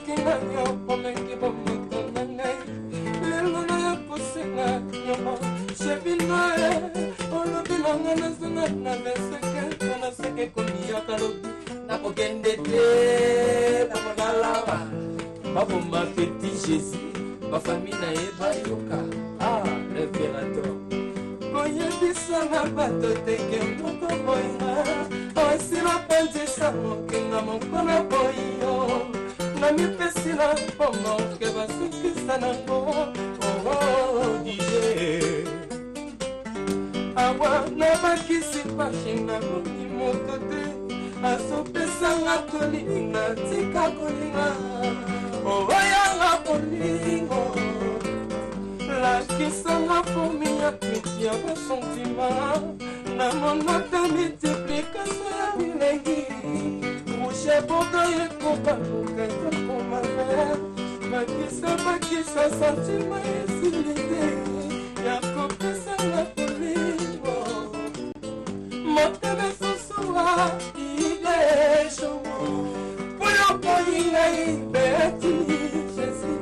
kinga yo pomengi bomeko na ngai lelo na ya kosenga nyongo shebino olobi nanga nazonga na meseke mpona seke komiyaka lobi nakokende te na monalaba baboma petit jésus bafamille na ye bayoka l'impérateur koyebisanga bato teke moko boyinga osila pandisa mokenga mokona boyo na mipesila mpongo ke basukisa nango dije awa nabakisi pashinga moni moto te asopesanga kolinga tika kolinga oyanga kolingo lakisanga fomi ya piti ya basentima na monata multiplication ya bilengi rouge bodo ekobaluka ekokomame bakisa sentima esilite ya kopesanga kolingo moteme sosowa ideshomo poyo koyingai beti jesi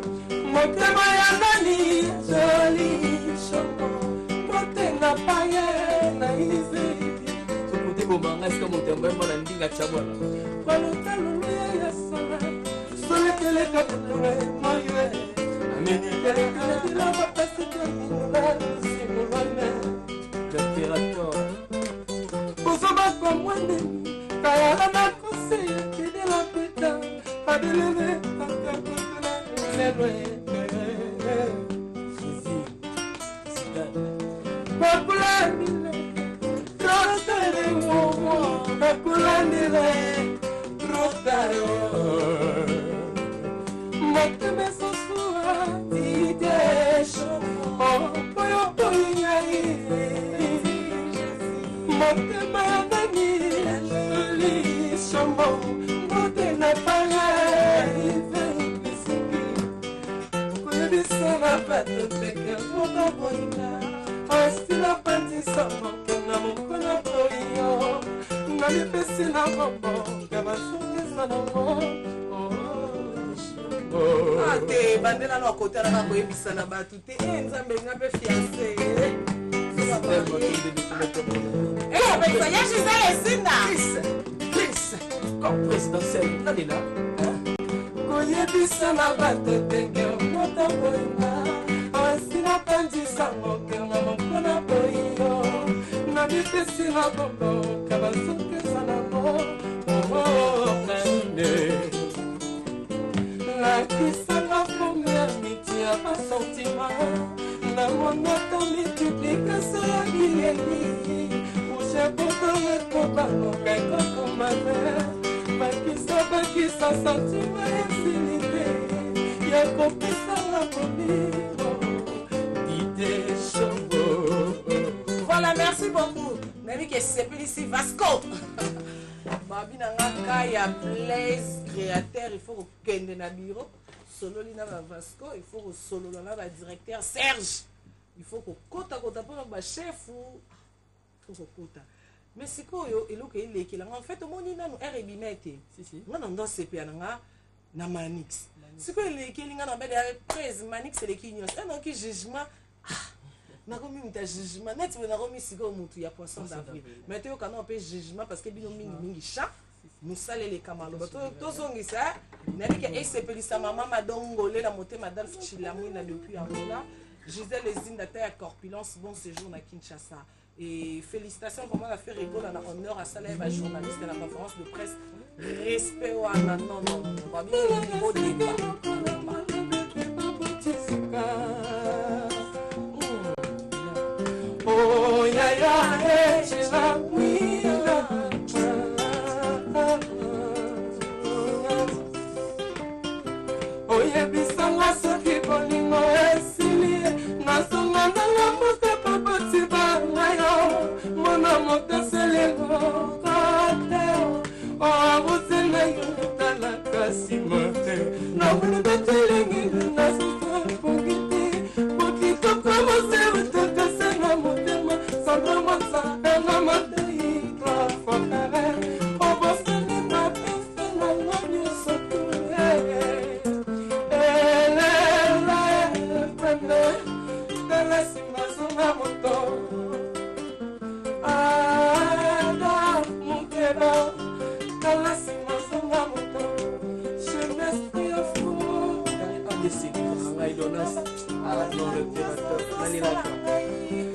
motema ya nani joli shomo potenga paye na izi sokote bomanga eska motema mwana ndinga chabwana balota luluya ya sana solekele kaputule moywe amenikele kele dilaba pasika minula simulwane l'impérateur bozoba kwa mwende kayala na kose kidela peta adelele akakutula lelwe bakulandile trotare wowo bakulandile trotare moteme sosua tidesho poyo poyingai motema nani lishomo motena pagai vekisiki kuyebisana bato peke moka boyinga osila pandisa mokenga mokona boyo nalipesi na bobo kabasukisa nango ate bandela no akotala na koyebisana bato te nzambe nga mpe fiance ça y est, Gisèle et Sinda. Please, comme présidentielle, allez là. Koyebisa na bato teke mota boyinga asina pandisa mokenga mokona boyo na mipesi na bobo kabasukisa nango kande lakisanga fomi ya miti ya basentima na monata multiplication ya bilengi bakisa sentima esilite ya kopesanga kolingo dide shongo. Voilà, merci beaucoup. Nami ke sepeli ici Vasco. Babi na ngaka ya Blaise créateur, il faut kende na bureau. Solo lina ba Vasco, il faut solo na ba directeur Serge. Il faut ko kota pour ba chef ou faut kota. Mais c'est quoi il est en fait au monde il nous est rebimete si on dans CP na Manix c'est quoi il est qui na belle presse Manix c'est les kinyos non qui jugement na komi muta jugement net na komi siko mutu ya poisson d'avril mais tu quand on peut jugement parce que bino mingi chat nous salé les camalo to zongisa na bika SCP lisa mama madongole la moté madame Chilamwina depuis Angola Gisèle Lezinda terre corpulence bon séjour à Kinshasa. Et félicitations vraiment à faire rigolo en honneur à Saleh, journaliste de la conférence de presse. Respect au non, on va bien au débat. Oh, ya, ya, oh, ya, bisanga soki bolingo esili nasonga nanga mote papoti bangayo mona mote selengo kate oabusenga yo talaka simote namoni betelengi nasusa pongiti pokitoko moseutekasenga motema sandomosa danga matei klafokare oboseli na pese nango nyosotule kalasi mazonga moto je m'esprit à fou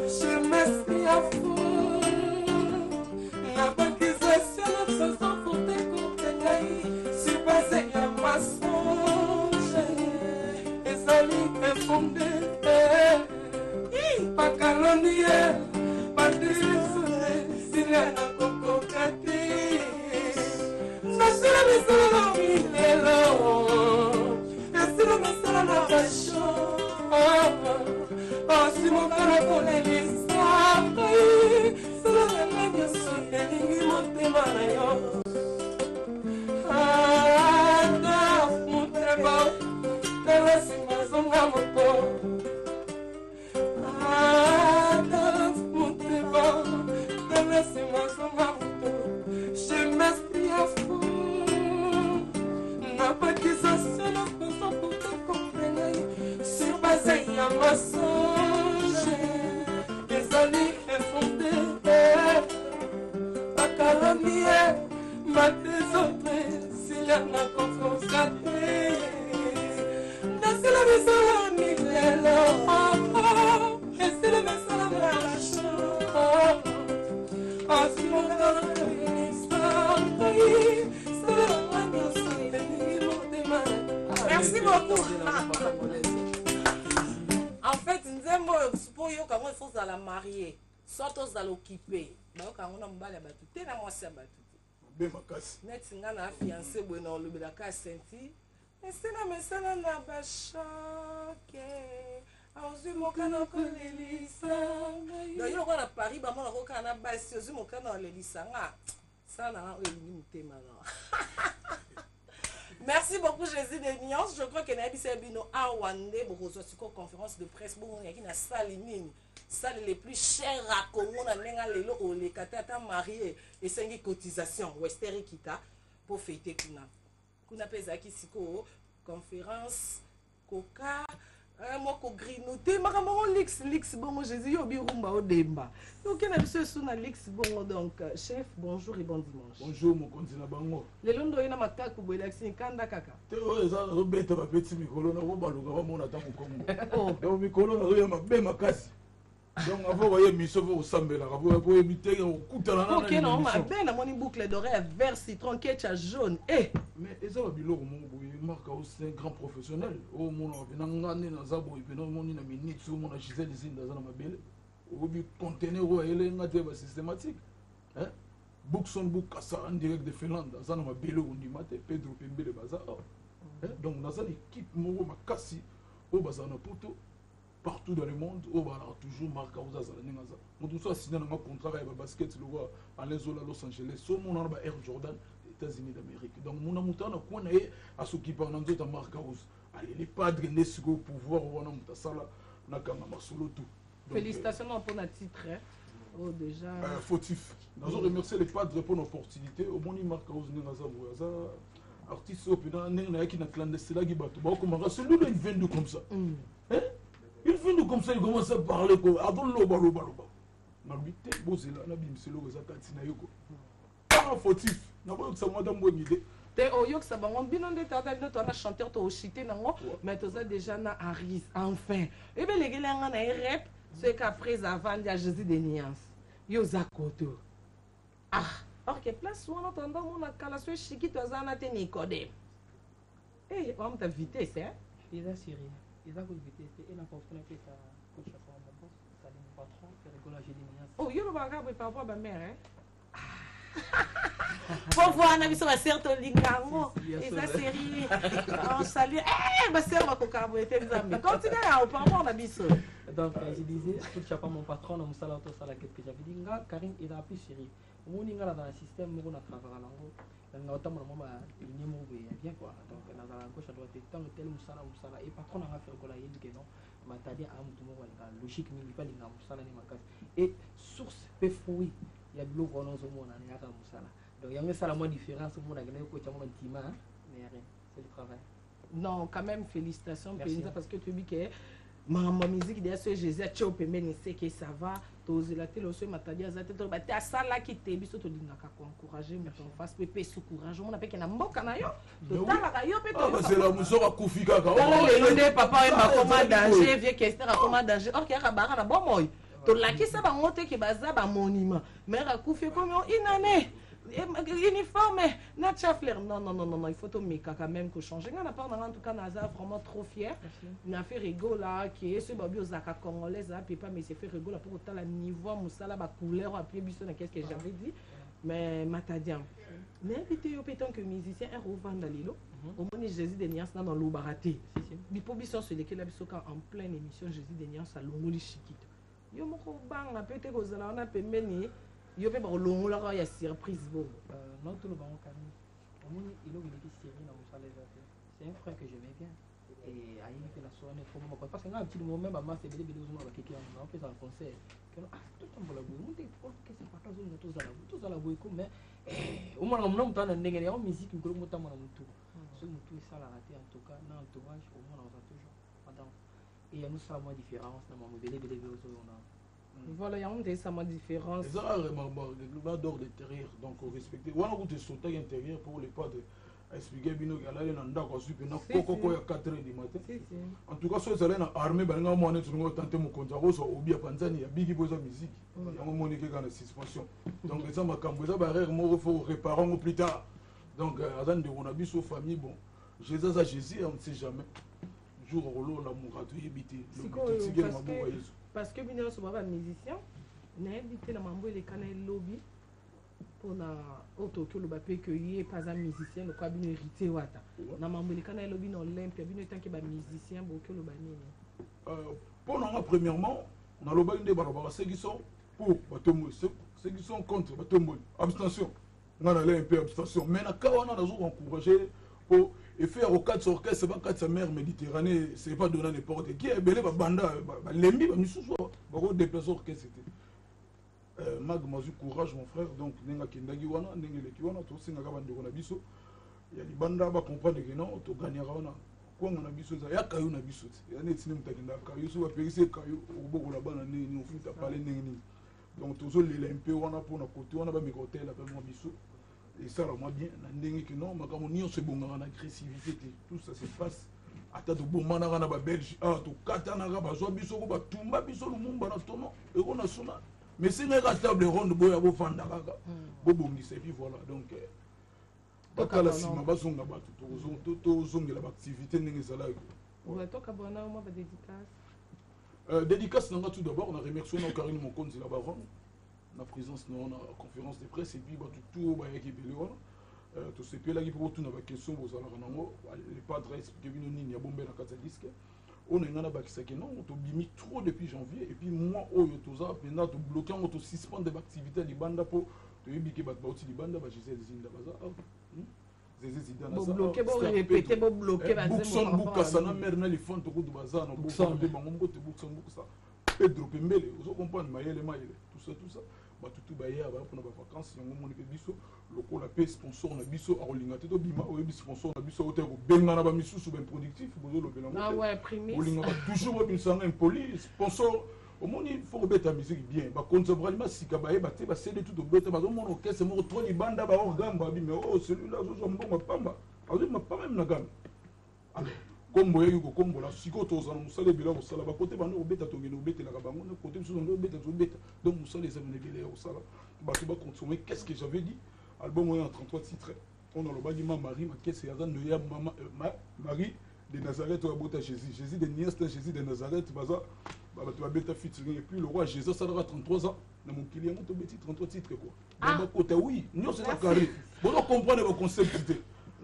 je m'esprit à fou na bakisation na façon pour te contenir sur base ya mensonge ezali infondé pakalonie patrisune siliana kokokati nasila misala na milelo nasila misala na basho simokana kolelisa salanga nyonso elingi motema na yo ata motema kalasi mazonga moto je m'esprit à fou n'a pas d'exercice la façon pour te comprendre sur base ya mensonge ezali infondé bakalomie matezopre siliana kokokate nasila misala milelo esila misala malasho merci beaucoup. En fait, nous aimons pour yo quand on faut à la marier, soit tous à l'occuper. Bah quand on a mbala batu, t'es na moi ça batu. Be makasi. Net singa na fiancé bueno le belaka senti. Mais c'est na ba choqué. Aozu mokana kolelisa. D'ailleurs on a Paris ba mona kokana ba si ozu mokana kolelisa nga. Ça na olingi mutema na. Merci beaucoup Jésus des nuances. Je crois que na bise bino awande bokozo siko conférence de presse bon yaki na salle nini. Salle les plus chères à Congo na nenga lelo o le katata marié et 5 cotisation Western Kita pour fêter kuna. Kuna pesa ki siko conférence coca moi ko grinoté makambo lix bon Jésus yo bi rumba o demba. Donc na biso suna lix bon donc chef bonjour et bon dimanche. Bonjour mon konzi na bango. Le londo ina mataka bo election kanda kaka. Te o eza robeta ba petit mikolo na ko baluka ba mona ta mokongo. Donc mikolo na yo mabe makasi. Donc avant voyez miso vo sambela ka bo ebite ko kutala na. OK non mabe na moni boucle d'oreille vert citron ketchup jaune mais eza ba biloko mo boye marka o c'est un grand professionnel. O mona vena ngane na zabo ipena moni na minute so mona Gisèle Zinda za na mabele. O bi conteneur o ele ngate ba systématique. Hein? Book son book kasa en direct de Finlande za na mabele o ndimate Pedro Pembele baza. Donc dans une équipe mo makasi o baza na poto partout dans le monde, on va toujours marquer aux Azalaningaza. Nous tous signé un contrat avec le basket à Los Angeles. Sur mon arbre Air Jordan, États-Unis d'Amérique. Donc mon amour na quoi naé à ce qui parle dans d'autres marques allez les padres nesgo pouvoir on a muta sala na kama masolo tout. Félicitations pour notre titre. Oh déjà. Fautif. Nous remercier les padres pour l'opportunité. Au moins marque aux Ningaza artiste au pédant n'a qui n'a clandestin là qui bat. Bon comment ça lui il vient de comme ça. Hein? Il finit comme ça, il commence à parler comme ça. Loba. Nalbite, bosé là, nabi mselo za katina yoko. Pas fautif. Na ba ça madame bonne idée. Te oyok sa bango bino nde tata nde to na chanteur to chité nango, mais to ça déjà na Aris enfin. Et ben les gars nga na rap, c'est qu'après avant il y a Jésus des nuances. Yo zakoto. Ah, OK, place on entendant mon kala so chiki to za na te Nicodème. Eh, on ta vitesse hein. Il a Syrie. Il a une vitesse et n'a pas fait ta coach à mon boss, ça dit mon patron, qui rigole à Gédénias. Oh, yo ba ka par rapport à ma mère hein. Pour voir na biso ba certo lingango. Et ça série. On salue. Eh, ba sœur va ko carbohydrate nzambe. Continue à par rapport na biso. Donc je disais, coach à mon patron, on sala to sala que j'avais dit nga Karim il a appelé Syrie. Mon ninga dans le système mo na travailler nango. Nga otamo na mama ligne mo bien quoi. Donc na la gauche à droite tant tel musala et patron a fait ko la yedi que non. Matadi a mutu mo la logique ni pas linga musala ni makasi. Et source pe fruit. Il y a de l'eau qu'on a au monde en Yaka Moussala. Donc il y a une salle différence au monde avec le coach à mon tima, mais rien, c'est le travail. Non, quand même, félicitations, Pénisa, parce que tu dis que ma musique derrière ce Jésus a tcho pembeni c'est que ça va tozela te loso matadi azate to ba te asala ki te biso to lingaka ko encourager mais en face pepe sous courage on appelle que na mboka na yo to tala ka yo pe to c'est la musoka kufika ka le nde papa ma koma danger vieux Kester a koma danger or ka ba na bon moy to lakisa bango te ke baza ba monument mais akufi comme une année uniforme na chafler non il faut to meka quand même que changer on a pas en tout cas Naza vraiment trop fier na fait rigolo là qui est ce babi aux aka congolaise là pas mais c'est fait rigolo pour autant la niveau musala ba couleur à pied biso na qu'est-ce que j'avais dit mais matadiam n'invité yo pétant que musicien un revendre lilo au moins Jésus de Nias dans le baraté bipo biso sur lesquels la biso en pleine émission Jésus de Nias à longoli chikito yo moko banga peut-être que ça on a pembeni yo pe ba longola ka ya surprise bo non tout le bango quand même au moins il a qui série na musala zate c'est un frère que je bien et ayi que la soirée faut moi parce que un petit moment même ma c'est bébé aux ba kiki on fait un concert que tout temps la boue monter pour que ça pas tout ça la boue comme mais au moins on m'a ndenge ya musique ko mo tamo na mutu so mutu ça la raté en tout cas na entourage au moins on va toujours pendant et il y a nous ça moins différence na mo bébé on a voilà, il y a une différence. C'est ça, le bas d'or d'intérieur, donc respecter. On a goûté sauter intérieur pour les pas de expliquer bien qu'il allait dans d'accord super na koko ya 4h du matin. En tout cas, ceux allés dans armée balinga mo netu ngo tenter mo konjako so obia panzani ya bigi boza musique. Yango monique dans la suspension. Donc ça makambo ça barrière mo faut réparer au plus tard. Donc azan de on a biso famille bon. Jésus ça Jésus on ne sait jamais. Jour rolo la mourato yebité. Parce que bien sûr un musicien n'a invité la mambo les canaux lobby pour na auto que le bapé que y est pas un musicien le quoi bien hérité wata na mambo les canaux lobby dans l'Olympia bien tant que ba musicien bon que le bani pour nous premièrement on a le bal de barabara ceux qui sont pour batombo ceux qui sont contre batombo abstention on a un peu abstention mais na kawana na zo encourager pour et faire au 4 sur 4 c'est pas 4 sa mère Méditerranée c'est pas donner n'importe qui est belé ba banda ba lembi ba misusu ba ko déplacer que c'était mag mazu courage mon frère donc nenga kindagi wana ndenge leki wana to singa ka bande ko na biso ya li banda ba comprendre que non to gagnera wana ko ngana biso za ya kayu na biso ya netini mutakinda kayu so ba pekise kayu oboko la bana ni ofuta parler ndenge ni donc toujours les un peu wana pour na côté wana ba mi côté la ba mo biso. Et ça, moi bien, que non, ma on se bon en agressivité, tout ça se passe. À ta de bon manara ba Belgique, à to katana ba zo biso ba tumba biso le monde na tono et on a sona. Mais c'est une table ronde boya bo fanda kaka. Bo bongi c'est puis voilà donc à la sima ba zonga ba to zonga la activité ndenge ça là. Ouais, to ka bona moi ba dédicace. Dédicace n'a tout d'abord on a remercié nos Karine mon compte la baronne. La présence dans la conférence de presse et puis tout bah qui belé tout ce pays là qui pour tout na question aux alango les padres expliquer bien nini ya bombe na kata disque on a ngana bakisa que non to bimi trop depuis janvier et puis moi oyo toza pena to bloquer on to suspendre l'activité di banda pour to yebike ba uti di banda ba Gisèle Zinda baza zeze Zinda na ça bloquer bo répéter bo bloquer ba Boukson Boukasana mère na les fonds to kudu baza no Boukson de bango mbote Boukson Bouksa Pedro Pembele vous comprenez mayele tout ça batutu baye aba pour na vacances yango moni pe biso lokola pe sponsor na biso a rolinga te to bima o bi sponsor na biso o te ko benga na ba misusu ben productif bozo lo benga ah ouais primis rolinga toujours ba bisanga impoli sponsor au moni faut rebeta musique bien ba konzabralima sika baye ba te ba cede tout obeta ba mono orchestre mo trop ni banda ba orgamba bi mais oh celui-là zo mbongo pamba azu ma pas même na gamme alors kombo yeki ko kombo la siko to za musale bila ko sala ba côté bando obeta to ngeno obeta la bango na côté biso ndo obeta to obeta donc musale ça ne bila ko sala ba to ba consommer qu'est-ce que j'avais dit album en 33 titres on a le badi ma Marie ma qu'est-ce que ya de ya mama Marie de Nazareth au bota Jésus de Nias Jésus de Nazareth baza ba to ba beta featuring et puis le roi Jésus ça aura 33 ans na mon client to beti 33 titres quoi ba côté oui nous c'est la carré bon comprendre le concept.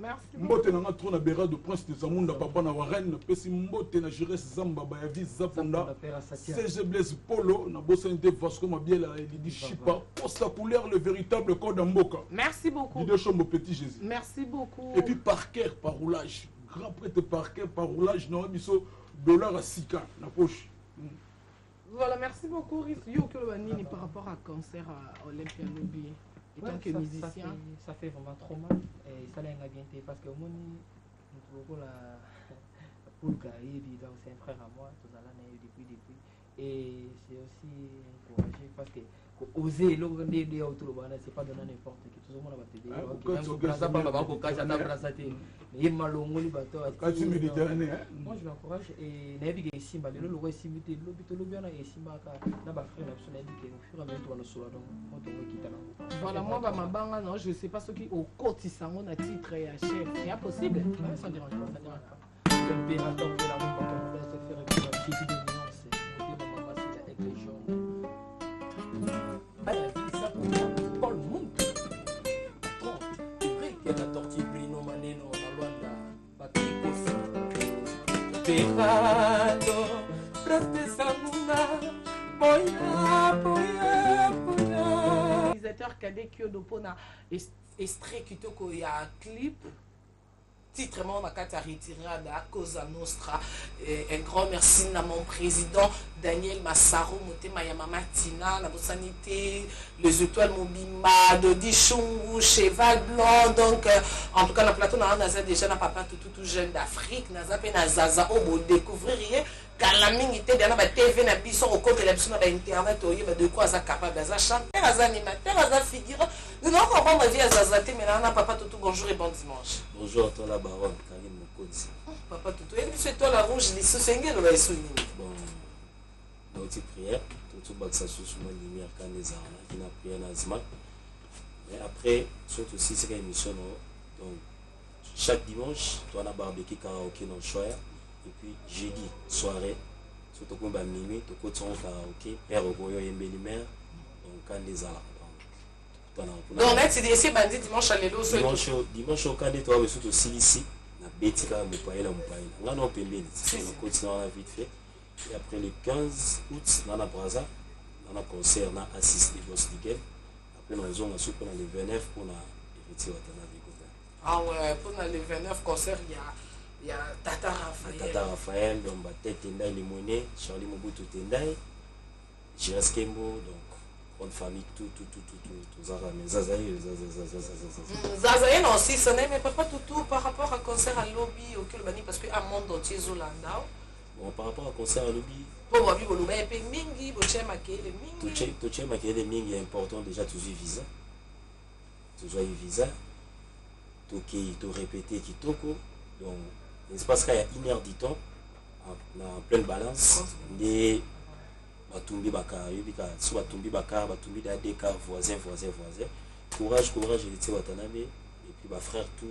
Merci. Mbote na nga trona bera de prince de Zamunda papa na warenne pesi mbote na Jires Zamba ba ya visa fonda CG Blaise Polo na Bosente Vasco Mabiela et Lidi Chipa pour sa couleur le véritable code Mboka. Merci beaucoup. Lidi Chombo Petit Jésus. Merci beaucoup. Et puis Parker par roulage grand prêtre Parker par roulage na biso dollar à Sika na poche. Voilà, merci beaucoup Yo Kolobani par rapport à concert à Olympia Lobby. Et tant que musicien, ça fait vraiment trop mal et ça l'a bien été parce que moi, nous la Paul Gaïbi, donc c'est un frère à moi, tout ça là, depuis. Et c'est aussi encouragé parce que oser c'est pas donner n'importe qui. Tout le monde va t'aider. Moi je l'encourage et Nabi Simba, le logo est simité, le bien et Simba, n'a pas frère, au fur et à mesure de solo. Voilà, moi, ma banga, non, je sais pas ce qui au côté sangon à titre et à chef. C'est impossible. Ça ne dérange pas, ça ne dérange pas. L'impérateur de la rue, quand on laisse faire avec la fille de nuance, avec les jaunes. Ça pour Paul Monte. C'est vrai qu'il y a la tortue Brino Maneno, la Luanda, Patrick Ossi. Pecado, Preste Samuna, Boya. Réalisateur cadet Kyodo Pona, extrait Kitoko, il y a un clip. Titre mon makata retirada à cause à Nostra. Un grand merci à mon président Daniel Massaro, Motema Yamama Tina, la sanité, les étoiles Mobima, Dodi Chungu, Cheval Blanc. Donc, en tout cas, le plateau, on a déjà un papa tout jeune d'Afrique, on a Zaza, on va découvrir. Car la mine était dans la TV, na biso au côté de la sur internet, de quoi ça capable de chanter, à animateur, à figure. Nous n'avons pas ma vie à Zazaté, mais là on a papa tout bonjour et bon dimanche. Bonjour toi la baronne, Karine Mokonzi. Papa tout, et c'est toi la rouge, les sous-sengels ou les sous-nini. Bon, dans une prière, tout le monde s'assure sur ma lumière quand les armes, qui n'a prié en azima. Mais après, surtout aussi c'est une émission, donc chaque dimanche, toi on a barbecue karaoké dans le choix. Et puis jeudi soirée, surtout quand on minuit, tu côté au karaoké, père au boyo et mère, donc quand les armes. Donc net c'est des bandits dimanche à l'élo. Dimanche au Kandé, toi surtout aussi ici, na betika mopaïla. Là non pembeni, on continue à vite fait. Et après le 15 août, dans la Braza, dans un concert, on a assisté au Boss Nickel. Après nous avons ensuite pour le 29 pour la héritier Watanabe. Ah ouais, pour le 29 concert, il y a Tata Raphaël. Tata Raphaël, donc Tête Tendai Limone, Charlie Mobutu Tendai, Jiras Kembo, donc grande famille, tout, Zazaï, Zazaï, non, si, ce n'est mais pas tout par rapport à concert à lobby au Kulbani, parce qu'à monde entier, Zolanda. Bon, par rapport à concert à lobby, pour moi, il y a un mingi, il y a un mingi est important déjà, tu joues visa. Tu joues visa, tu répéter qui toko. Donc, l'espace qu'il y a 1 heure du temps, en pleine balance, des Batumbi Bakar, soit Batumbi Bakar, Batumbi Dadeka, voisin. Courage, héritier Watanabe, et puis ma frère, tout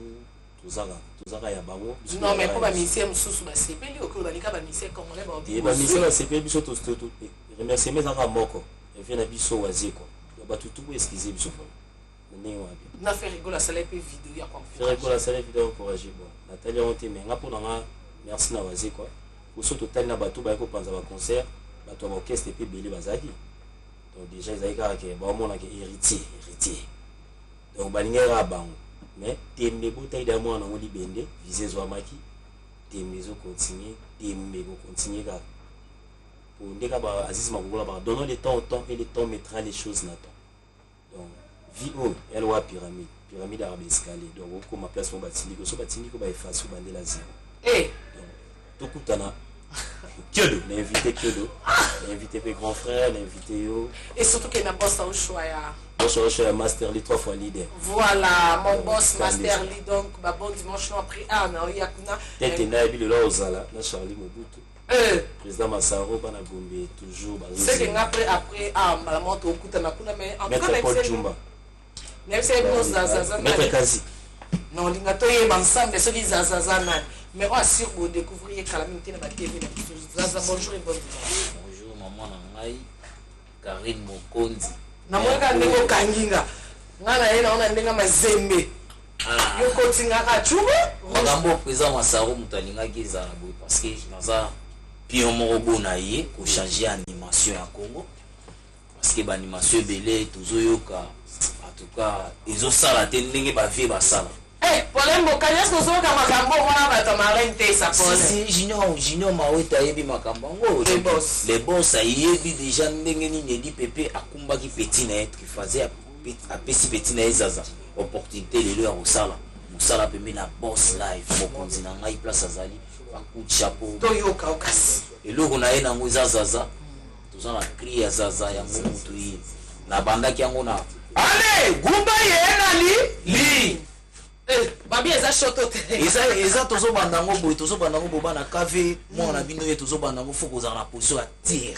Zara Yabango. Non, mais pour ma mission, sous ma CP, au cours de la mission, comme on l'a dit. Et ma mission, la CP, biso tout. Remercier mes Zara Moko, et vient à Biso Wazé, quoi. Il y a tout excusez Biso. On a fait rigoler la salle vidéo, il y a quoi. Faire rigoler la salle vidéo, encouragé. Bon, Nathalie, on t'aime, mais pour merci na Wazé, quoi. Pour ce total, na bateau, bah, quand on concert. Bato orchestre et puis belé bazaki. Donc déjà ils avaient que bon mon héritier. Donc balingera bango. Mais tembe botaille d'amour na ngoli bende, visé zoamaki. Tembe zo continuer ka. Pour ndeka ba Aziz Magoula ba donnons le temps au temps et le temps mettra les choses na temps. Donc vie haut, elle wa pyramide arabe escalier. Donc comme ma place mon batindiko, so batindiko ba effacer bande la zéro. Eh, donc tokutana Kyodo, l'invité mes grands frères, l'invité yo. Et surtout qu'il y a un boss au choix. Boss au choix, Master Lee 3 fois leader. Voilà, mon boss Master Lee, donc bon dimanche, après il y a Tête Nabi le Lozala, na Charlie Mobutu. Président Massaro, Banagombe, toujours. C'est que après, la monte au Koutana, mais en tout cas, Maître Jumba. Maître Kazi. Non, il y a ensemble, ceux qui Zazazana. Mais on assure vous découvrir calamité dans la TV. Bonjour et bonne dimanche. Bonjour maman Nangai, Karine Mokonzi. Namoka ndeko kanginga. Ngana yena ona ndenga mazembe. Yo kotinga ka chuba. Makambo président Massaro mutalinga kiza na boy parce que naza pion moko bona ye ko changer animation ya Congo. Parce que ba animation belé tozoyoka en tout cas ezo sala te ndenge ba vie ba sala. Polembo kanyas ko so ka makambo mona bato marente sa pole. Si Junior Maweta yebi makambo ngo les boss ayebi déjà ndenge nini di Pepe akumba ki petit na être faisait a petit na ezaza opportunité de leur au sala tosala pembe na boss live mokonzi na ngai place azali bacoup de chapeau toyoka okasi eloko na ye nango eza zaza toza na cri ya zaza yango motu ye na bandaki yango na ale gumba yenali li babi eza shoto te eza tozobanda yango boye tozobanda yango boba na kave mwana na bino ye tozobanda yango fo kozala na position ya tire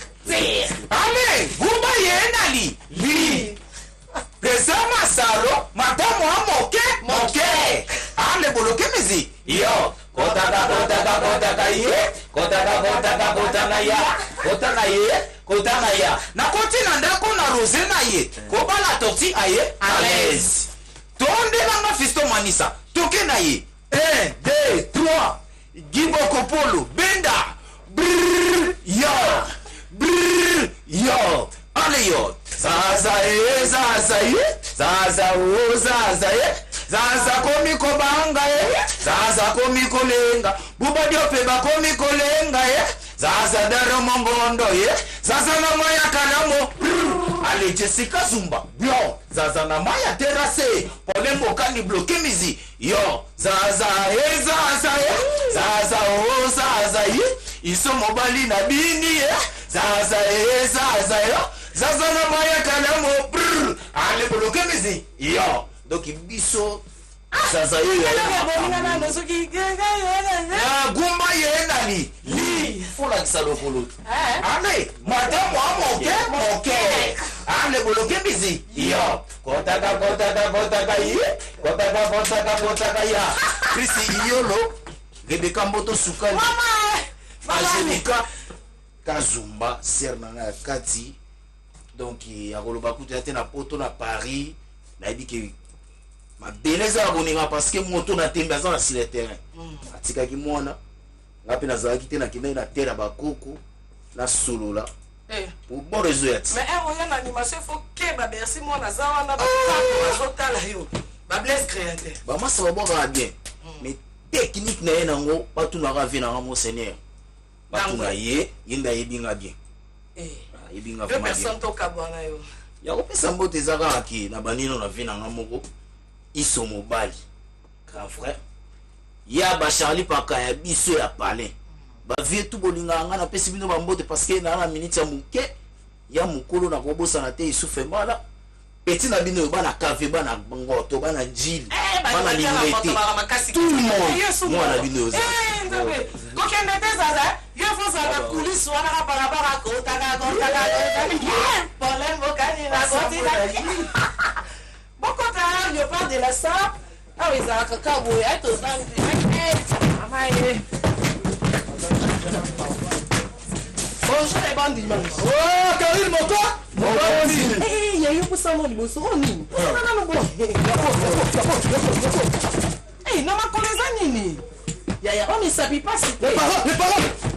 ale gumba yenali li pesa masaro madamu amoke ale boloke mizi yo kotaka ye kotana ya nakoti na ndako na rose na ye kobala torti aye à l'aise tondelanga fisto manisa toke na ye 1 2 3 gibokopolo benda yo ale yo zaza komi kobanga ye zaza komi kolenga bubadiope bakomi kolenga ye zaza daro mongondo ye zaza na maya kanamo ale Jessica Zumba blo zaza na maya terrasse pole mbokani bloke mizi yo zaza ye iso mobali na bini ye zaza yo zaza na maya kanamo ale bloke mizi yo donc biso zaza yo gumba yenali li folakisa lokolo ale madamu amoke ale boloke bizi yo kotaka ya Krisi Iyolo Rebeka Mboto Sukali Angelica Kazumba ser na nga kati donc akoloba kutu ate na poto na Paris na yebi ke mabeleza aboninga parce que moto na tembe aza na sur le terrain atikaki mwana nga mpe nazalaki te nakendaki na terre ya bakoko na solola pour bon réseau ya ti mais oya na animation faut ke babersi mwana aza wana bazotala yo bablesse créateur bamasa babwakaka bien mais technique na ye nango batunaka vie nanga monseigneur batuna ye nde ayebi nga bien ayebi nga vraiment bien tokabwana yo ya kopesa mbote eza kaka ke na banino na vie nanga moko iso mobali grand frère ya bacharli paka ya biso ya palin bavie tu bolingaka nga napesi bino bambote parce que naa na minute ya moke ya mokolo na kobosana te isufe mbala peti na bino oyo bana kave bana ngoto bana njili bana limete tout le monde mwana bino oza kokende te zaza yo fozala kulisi wana ka barabara kotaka polem bokani na kotina bokota yo pas de la sa awa ezalaka ka boye atozangi amaye bonjour les bons dimanches. Oh, Karine Moko. Eh, il y a eu pour ça mon liboso. Oh, ni. Eh, non, ma collègue nini. Ya, on ne s'habille pas si.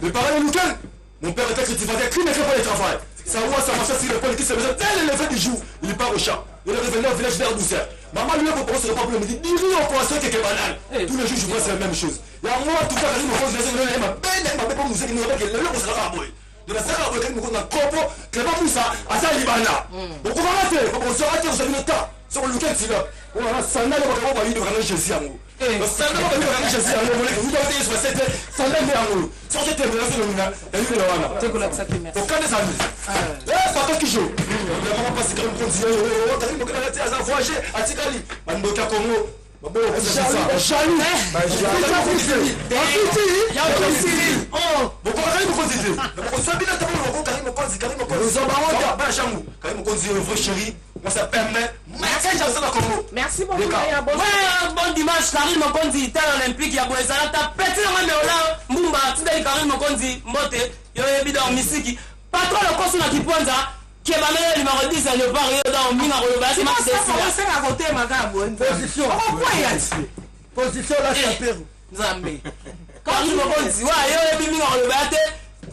Les paroles nickel. Mon père était cultivateur, qui n'était pas le travail. Ça voit, ça marchait sur le pôle qui se faisait tel l'élevé du jour. Il part au champ. Il est revenu au village vers 12h. Maman lui a proposé le problème. Il dit, dis-lui au poisson qui est banal. Tous les jours, je vois c'est la même chose. Il y a moi, tout le temps, je me pose les yeux, ma belle nous dit, le sera boy. De la salle avec nous na kopo Clément Moussa asa libana donc on va faire on sera dire sur le temps sur le week-end là on va sandal on va aller dans Jésus amour le sandal on va aller dans Jésus amour vous devez sur cette sandal mais amour sur cette relation là et lui là c'est que là ça te merci donc quand les amis pas qui joue on va pas se faire une condition on va aller dans la voyager à Tikali Bandoka Congo merci beaucoup bon dimanche Karine Mokonzi tel olympique ya boezala ta peti na meola mbumba tidali Karine Mokonzi mbote yo yebido misiki patron le kosu na kipwanza qui est malade numéro 10 à le pari dans minga koloba c'est ça c'est à côté magabo position là champion Nzambe Karine Mokonzi wa yo yebi minga koloba te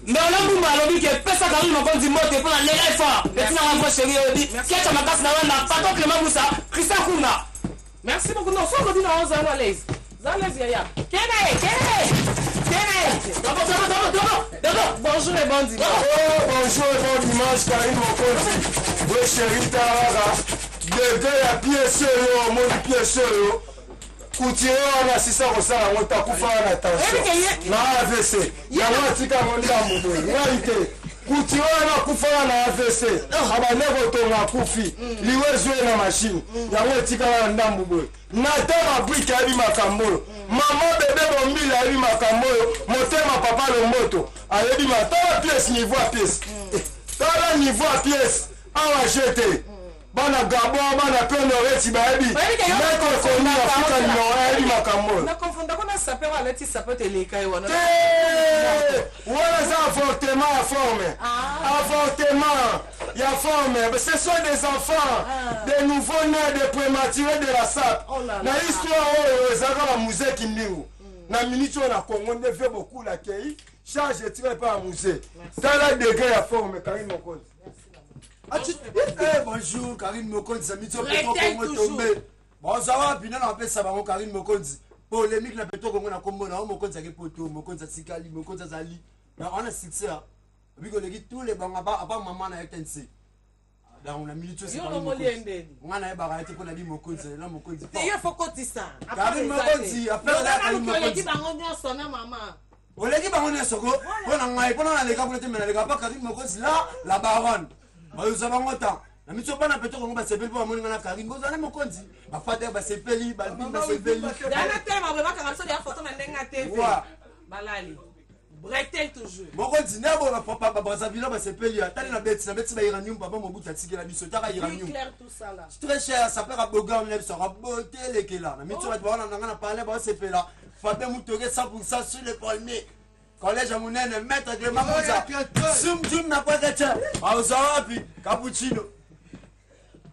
mais on a mbumba alobi ke pesa Karine Mokonzi mbote pour la lega fort petit na ma chérie yebi kiacha makasi na wana patron Clément Moussa Christian Kuna merci beaucoup non faut que nous allons à l'aise ya bonjour et bon dimanche. Bonjour et bon dimanche, Karine Mokonzi. Oui, chérie Tarara. Bébé à pied seul, mon pied seul. Couturier wana sisa kosala ngo takufa na tension na AVC yango atika ngo ndambo boye ngai te Couturier wana kufa na AVC abane kotonga kufi liwe zwe na machine yango etika na ndambo boye nata mabrika ayebi makambo oyo mama bebe bombila ayebi makambo oyo motema papa lomboto ayebi matala pièce niveau à pièce tala niveau à pièce awa jete bana Gabon bana Penoreti bayebi meko koni Afrika numéro 1 ayebi makambo na confondre qu'on a sapé wala ti sapé teleka yo wana wala za avortement à forme avortement ya forme ce sont des enfants des nouveau-nés des prématurés de la SAP na histoire oyo ezaka ba musée kindingu na minute oyo na Congo ne fait beaucoup la kei charge tiré par musée tala degré ya forme Karine Mokonzi. Bonjour Karine Mokonzi, ça mito Congo tombé. Bon ça va bien on appelle ça Karine Mokonzi. Polémique na peto Congo na kombo na Mokonzi ke poto, Mokonzi sikali, Mokonzi zali. Na on a succès. Biko legi tous les banga ba maman na FNC. Dans on a milité c'est pas Mokonzi. On a na ba arrêté pour na bi Mokonzi, na Mokonzi. Il faut cotisa. Karine Mokonzi après la Karine Mokonzi. Legi bango nyonso na maman. Olegi bango nyonso ko. Pona ngai pona na leka pour te mena leka pas Karine Mokonzi là la baronne. Vous avez un temps. La mission pas n'importe comment va se faire pour mon Karine. Vous allez me conduire. Ma femme va se faire, va se faire. Dans le thème, on va voir quand on a photo dans la TV. Balali. Bretel toujours. Mon continue, mon papa, Brazzaville va se faire. T'as la bête, la bête, c'est l'iranium. Papa, mon bout, t'as tiré la mission. T'as l'iranium. Clair tout ça là. C'est très cher. Ça peut raboter, on lève, ça raboter les là. La mission va être bonne. On a parlé, va se faire là. Fabien Moutouré, 100% sur les palmiers. Collège à mon maître de Mamouza. Zoom n'a pas de tien. Aouzawapi, cappuccino.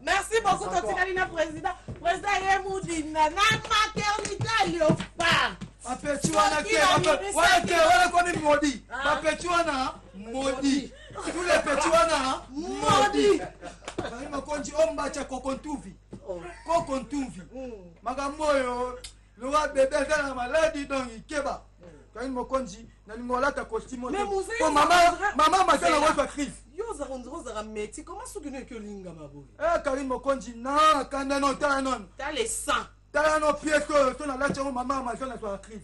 Merci beaucoup, Totinalina, président. Président Yemoudi, Nana Maternita Léopard. Apetiwana ke koni modi. Apetiwana modi. Tous les petiwana modi. Bari makonji omba cha kokontuvi. Kokontuvi. Magamoyo, le roi bébé kana maladi donc ikeba. Quand il me conduit, dans le mola ta costume. Mais maman m'a fait la voix crise. Yo zara métier. Comment est-ce que tu linga mabo? Karim me conduit. Non, quand non, t'as non. T'as les sang. T'as non pied que ton la tchon maman m'a fait la voix crise.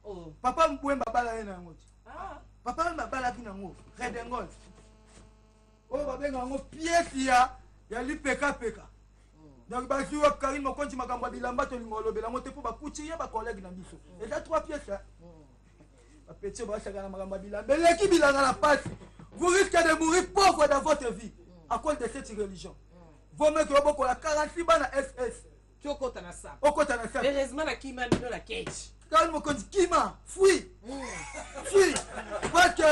Oh. Papa m'boué ma bala ena ngoti. Ah. Papa m'a bala kina ngo. Redengol. Oh babenga ngo pied ya li peka. Donc ba jouer Karim me conduit makambo bilamba to lingolo bela mote pour ba kuchiye ba collègue na biso. Et là 3 pièces là. Petit vous risquez de mourir pauvre dans votre vie à cause de cette religion. Vous mettez que vous la 46 ans à SS. Tu es au côté de ça. Heureusement, la Kima dit la cage. Quand vous dites Kima, fuis. Fuis. Parce que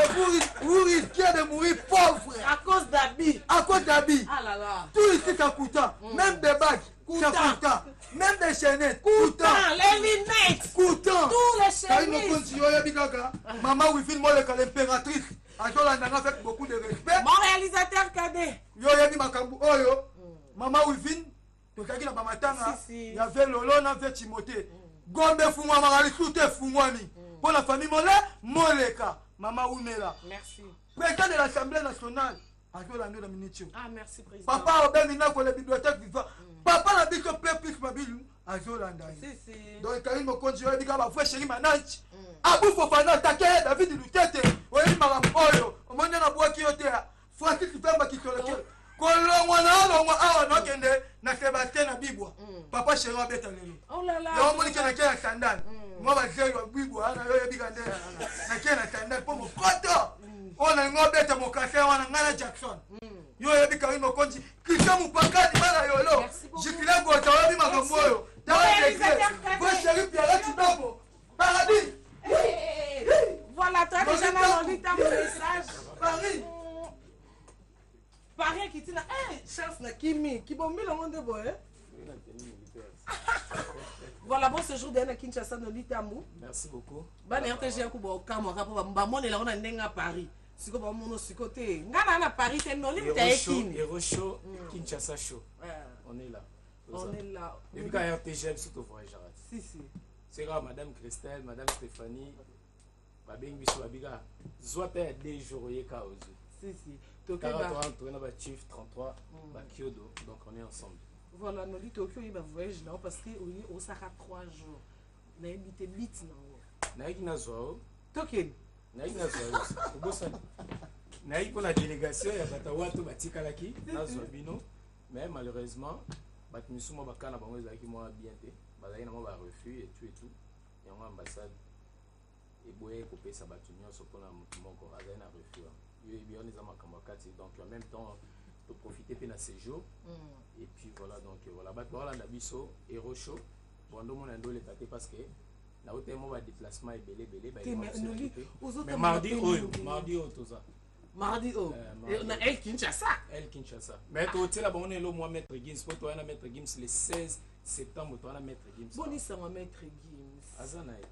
vous risquez de mourir pauvre. À cause d'habits. À cause d'habits. Ah là là. Tout ici, ça coûte. Même des bagues. Coûtant. Même des chaînettes. Coûtant. Les lunettes. Coûtant. Tous les chaînettes. Maman, oui, filme l'impératrice. Avec beaucoup de respect. Mon réalisateur cadet. Maman, oui, filme. Il y avait Lolo, il y avait Timothée. Gombe Fumwa, Marali, tout est Fumwani. Pour la famille Molé, Moleka. Maman Ounela. Merci. Président de l'Assemblée nationale. Ah, merci, président. Papa, au Bénina, pour les bibliothèques vivants. Papa, la bise au plus mobile. À Zolanda. Donc, Karim Mokonji, il dit que chéri Manach. Abou Fofana, Take, David Lutete. Oui, Madame Oyo. Au moment où on a qui était Francis Famba qui sur lequel. Na Sébastien na Bibwa. Papa chéri a bête lelo. Oh là là. Yo moni kana kana sandal. Moi va dire yo Bibwa na yo bigande. Na kana sandal pour mon photo. On a ngobeta mo kase wana ngana Jackson. Yo yebi Karim Mokonzi. Kisha mupakani mara yolo. Jikila go tawabi magamboyo. Tawabi chéri Pierre Tibabo. Paradis. Voilà, toi déjà dans le temps message. Paris. Paris qui dit là, chance na Kimi, qui bombe le monde boy. Voilà, bon séjour de Kinshasa dans l'Itamou. Merci beaucoup. Bah RTG ko bo kamera pour ba mone la on a ndenga Paris. Siko ba mono sikoté. Ngana na Paris c'est non limite Kimi. Hero show, Kinshasa show. On est là. On est là. Et puis quand RTG surtout voyage. Si. C'est grave madame Christelle, madame Stéphanie. Babeng biso babiga. Zwata 2 jours yeka ozu. Si. Chief 33, Kyodo, donc on est ensemble. Voilà, nous dit Tokyo, il va voyager là parce qu'il y a 3 jours. nayebi te bit nango nayaki nazwa tokeni nayaki nazwa kobosani nayaki mpona délégation ya bato wato batikalaki nazwa bino mais malheureusement bato misusu mwa bakana bango ezalaki mwa bien te bazalaki na mwa barefus et tout yango ambassade eboye kopesa bato nyonso mpona motu moko azali na refus yo yebi wana eza makambo ya kati donc en même temps toprofite mpe na séjour et puis voilà donc voilà bato baolanda biso hero show bon ndomona ndoleka te parce que nauta mo badéplacement ebele mais mardi oyo toza mardi oyo na El Kinshasa mais totiela bango nelo mwa maître Gims po toya na maître Gims le 16 septembre toya na maître Gims bonisanga maître Gims aza na ye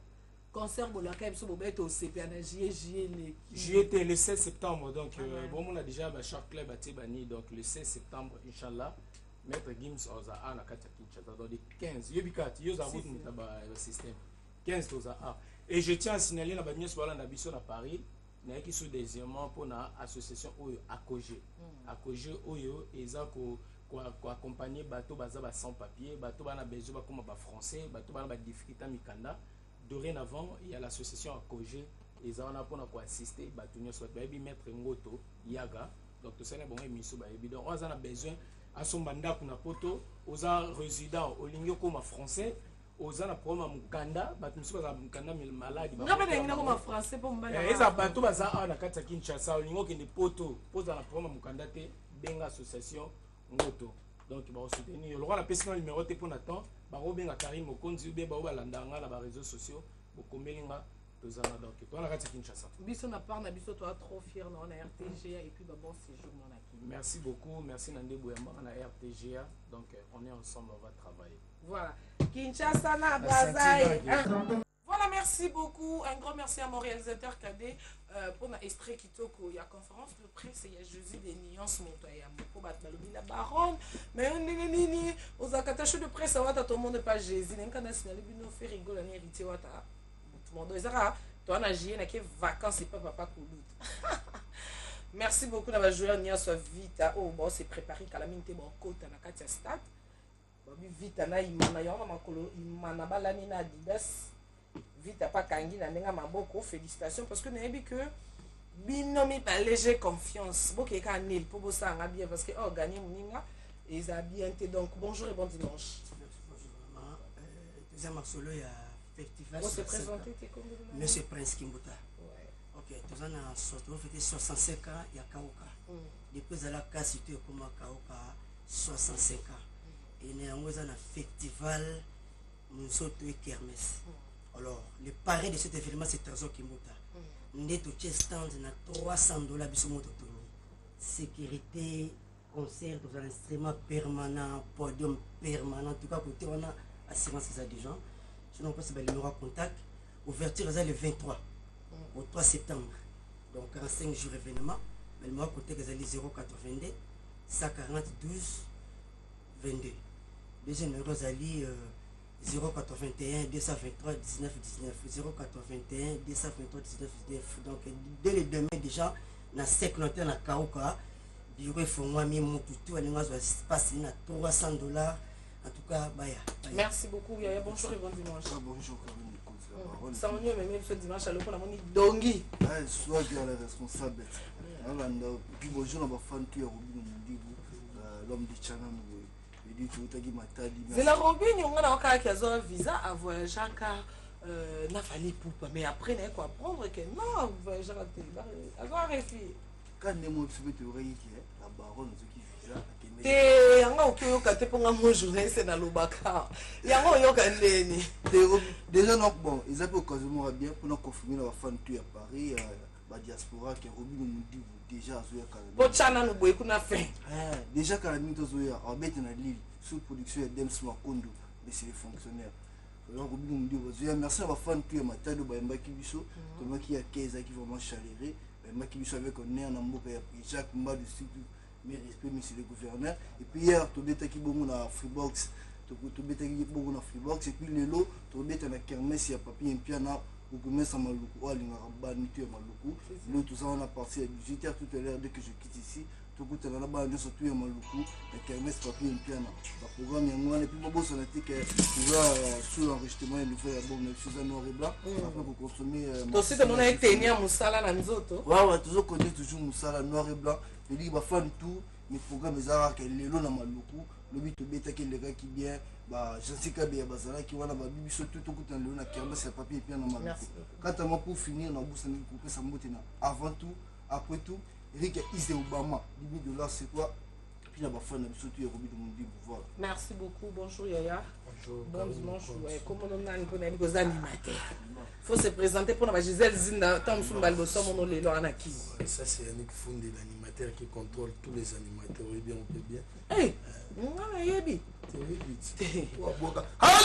concert bolaka biso bobeto osepe na juillet le 16 septembre donc bon on a déjà ba chaque club atie bani donc le 16 septembre inchallah maître Gims oza a na kati ya Kinshasa dans les 15 yebikati yo za route mutaba système 15 toza a et je tiens à signaler na ba nyos wala na biso na Paris nayaki so deuxièmement pour na association oyo akoje oyo eza ko accompagner bato baza ba sans papier bato bana besoin ba comme ba français bato bana ba difficulté mikanda dorénavant il y a l'association akoje eza wana pour na ko assister bato nyos ba bi maître Ngoto Yaga donc to sene bon émission ba évident on a besoin à son mandat kuna poto oza résident olingi koma français oza na problème mukanda bato misusu baza mukanda maladi ngaba na ngoma français po mbana eza bato baza na kati ya Kinshasa olingo kende poto poza na problème mukanda te benga association Ngoto donc ba soutenir le roi la personne numéro te pour nattant ba benga Karim Mokonzi be ba balanda nga na ba réseaux sociaux bokomelinga tozana donc toi na kati ya Kinshasa biso na part na biso toi trop fier na RTGA et puis ba bon séjour na Kinshasa. Merci beaucoup, merci Nandé Bouyamba na RTGA donc on est ensemble, on va travailler. Voilà, Kinshasa na Bazaï. Voilà, merci beaucoup. Un grand merci à mon réalisateur Kadé pour ma extrait Kitoko. Il y a conférence de presse, il y a Josie des nuances, pour battre la baronne. Mais on est nini, aux attaches de presse, on va tout le monde pas Jésus. On a signalé que nous fait rigoler, on a hérité, tout le monde. Toi, on a géré, on a que vacances et pas papa Koulout. Merci beaucoup d'avoir joué à soit vite. Oh, bon, c'est préparé qu'à la minute, bon, côte à la Katia Stade. Vite, na imana yona makolo imana balani na Adidas. Vite pas kangi na ndenga maboko. Félicitations parce que n'aimez que binomi pas léger confiance. Boké ka nil pour bossa nga bien parce que oh gagner muninga et ça bien été donc bonjour et bon dimanche. Deuxième solo ya festival. On se présenter comme Monsieur Prince Kimbuta. Ok, tous en a sorti, on fait 65 ans, il y a Kaoka. Depuis à la case, c'était comme Kaoka, 65 ans. Et néanmoins, on a un festival, nous sommes tous kermesse. Alors, le pari de cet événement, c'est Trésor Kimbuta. Nous sommes tous stand, on a $300 bisous sécurité, concert, tous un instrument permanent, podium permanent. En tout cas, côté on a assurance des gens. Sinon, on passe le numéro contact. Ouverture le 23. Au 3 septembre, donc 45 jours événement, mais le mois côté que 082 140 12 22. Deuxième numéro Zali 081 223 19 19 081 223 19 19. Donc dès le demain déjà na sec noté na Kaoka bureau faut moi mi mututu alinga zo passe na $300 en tout cas baya. Merci beaucoup Yaya, bonjour et bon dimanche. Bonjour ça on y est même ce dimanche à l'eau on a dongi soit qui est le responsable puis bonjour na ba fan tu ya Robin Mundibu l'homme du channel il dit tout tagi matadi c'est la Robin on a encore qui a un visa à voyager car n'a fallu poupa mais après n'a quoi apprendre que non voyager à avoir réfléchi quand les mots se mettent oreille qui la baronne ce qui visa te yanga okoyoka te mponga mo journaliste na lobaka yango oyoka ndeni déjà non bon ils avaient occasionnellement bien pour nous confirmer la fan tu à Paris ba diaspora qui Robin Mundibu déjà azoya kana po chana no boy kuna fin déjà kana minto zoya abete na Lille sous production de Dems Makondo mais c'est les fonctionnaires alors Robin Mundibu zoya merci à la fan tu à matado ba mbaki biso comme qui a 15 qui vraiment chaleureux mbaki biso avec on est en mboka ya Jacques Mbadu surtout mes respects monsieur le gouverneur et puis hier to beta ki bongo na Freebox to beta ki bongo na Freebox et puis lelo to beta na kermesse ya papier mpiana okomesa maluku oalinga bani tu ya maluku nous tous on a parti à 18h tout à l'heure dès que je quitte ici tokutana na bana nyonso tu ya maluku ya kermesse papier mpiana baprogramme yango wana epuis babosana te ke toza sur enregistrement ya nouveau album na biso eza noir et blanc après kokonsome tosite mona eteni ya mosala na nzoto wawa tozokontinue toujours mosala noir et blanc eliki bafani tout mes programme eza kaka lelo na maluku lobi tobetaki elekaki bien Jessica Bea bazalaki wana babi biso tout tokutana lelo na kermesse ya papier mpiana na maluku katama pour finir na bosani kopesa mbote na avant tout après tout Eric Isé Obama, $10 000 c'est quoi? Puis la bafane a surtout Roby de mon bible, voilà. Merci beaucoup, bonjour Yaya. Bonjour. Bon dimanche, comme on a un peu d'animaux animateurs. Il faut se présenter pour la Gisèle Zinda, Tom Sumbalbosom, on les Loranaki. Ça, c'est Yannick Foundé, l'animateur qui contrôle tous les animateurs. Oui, bien, on peut bien. Hey! Voilà, Yebi. Allez!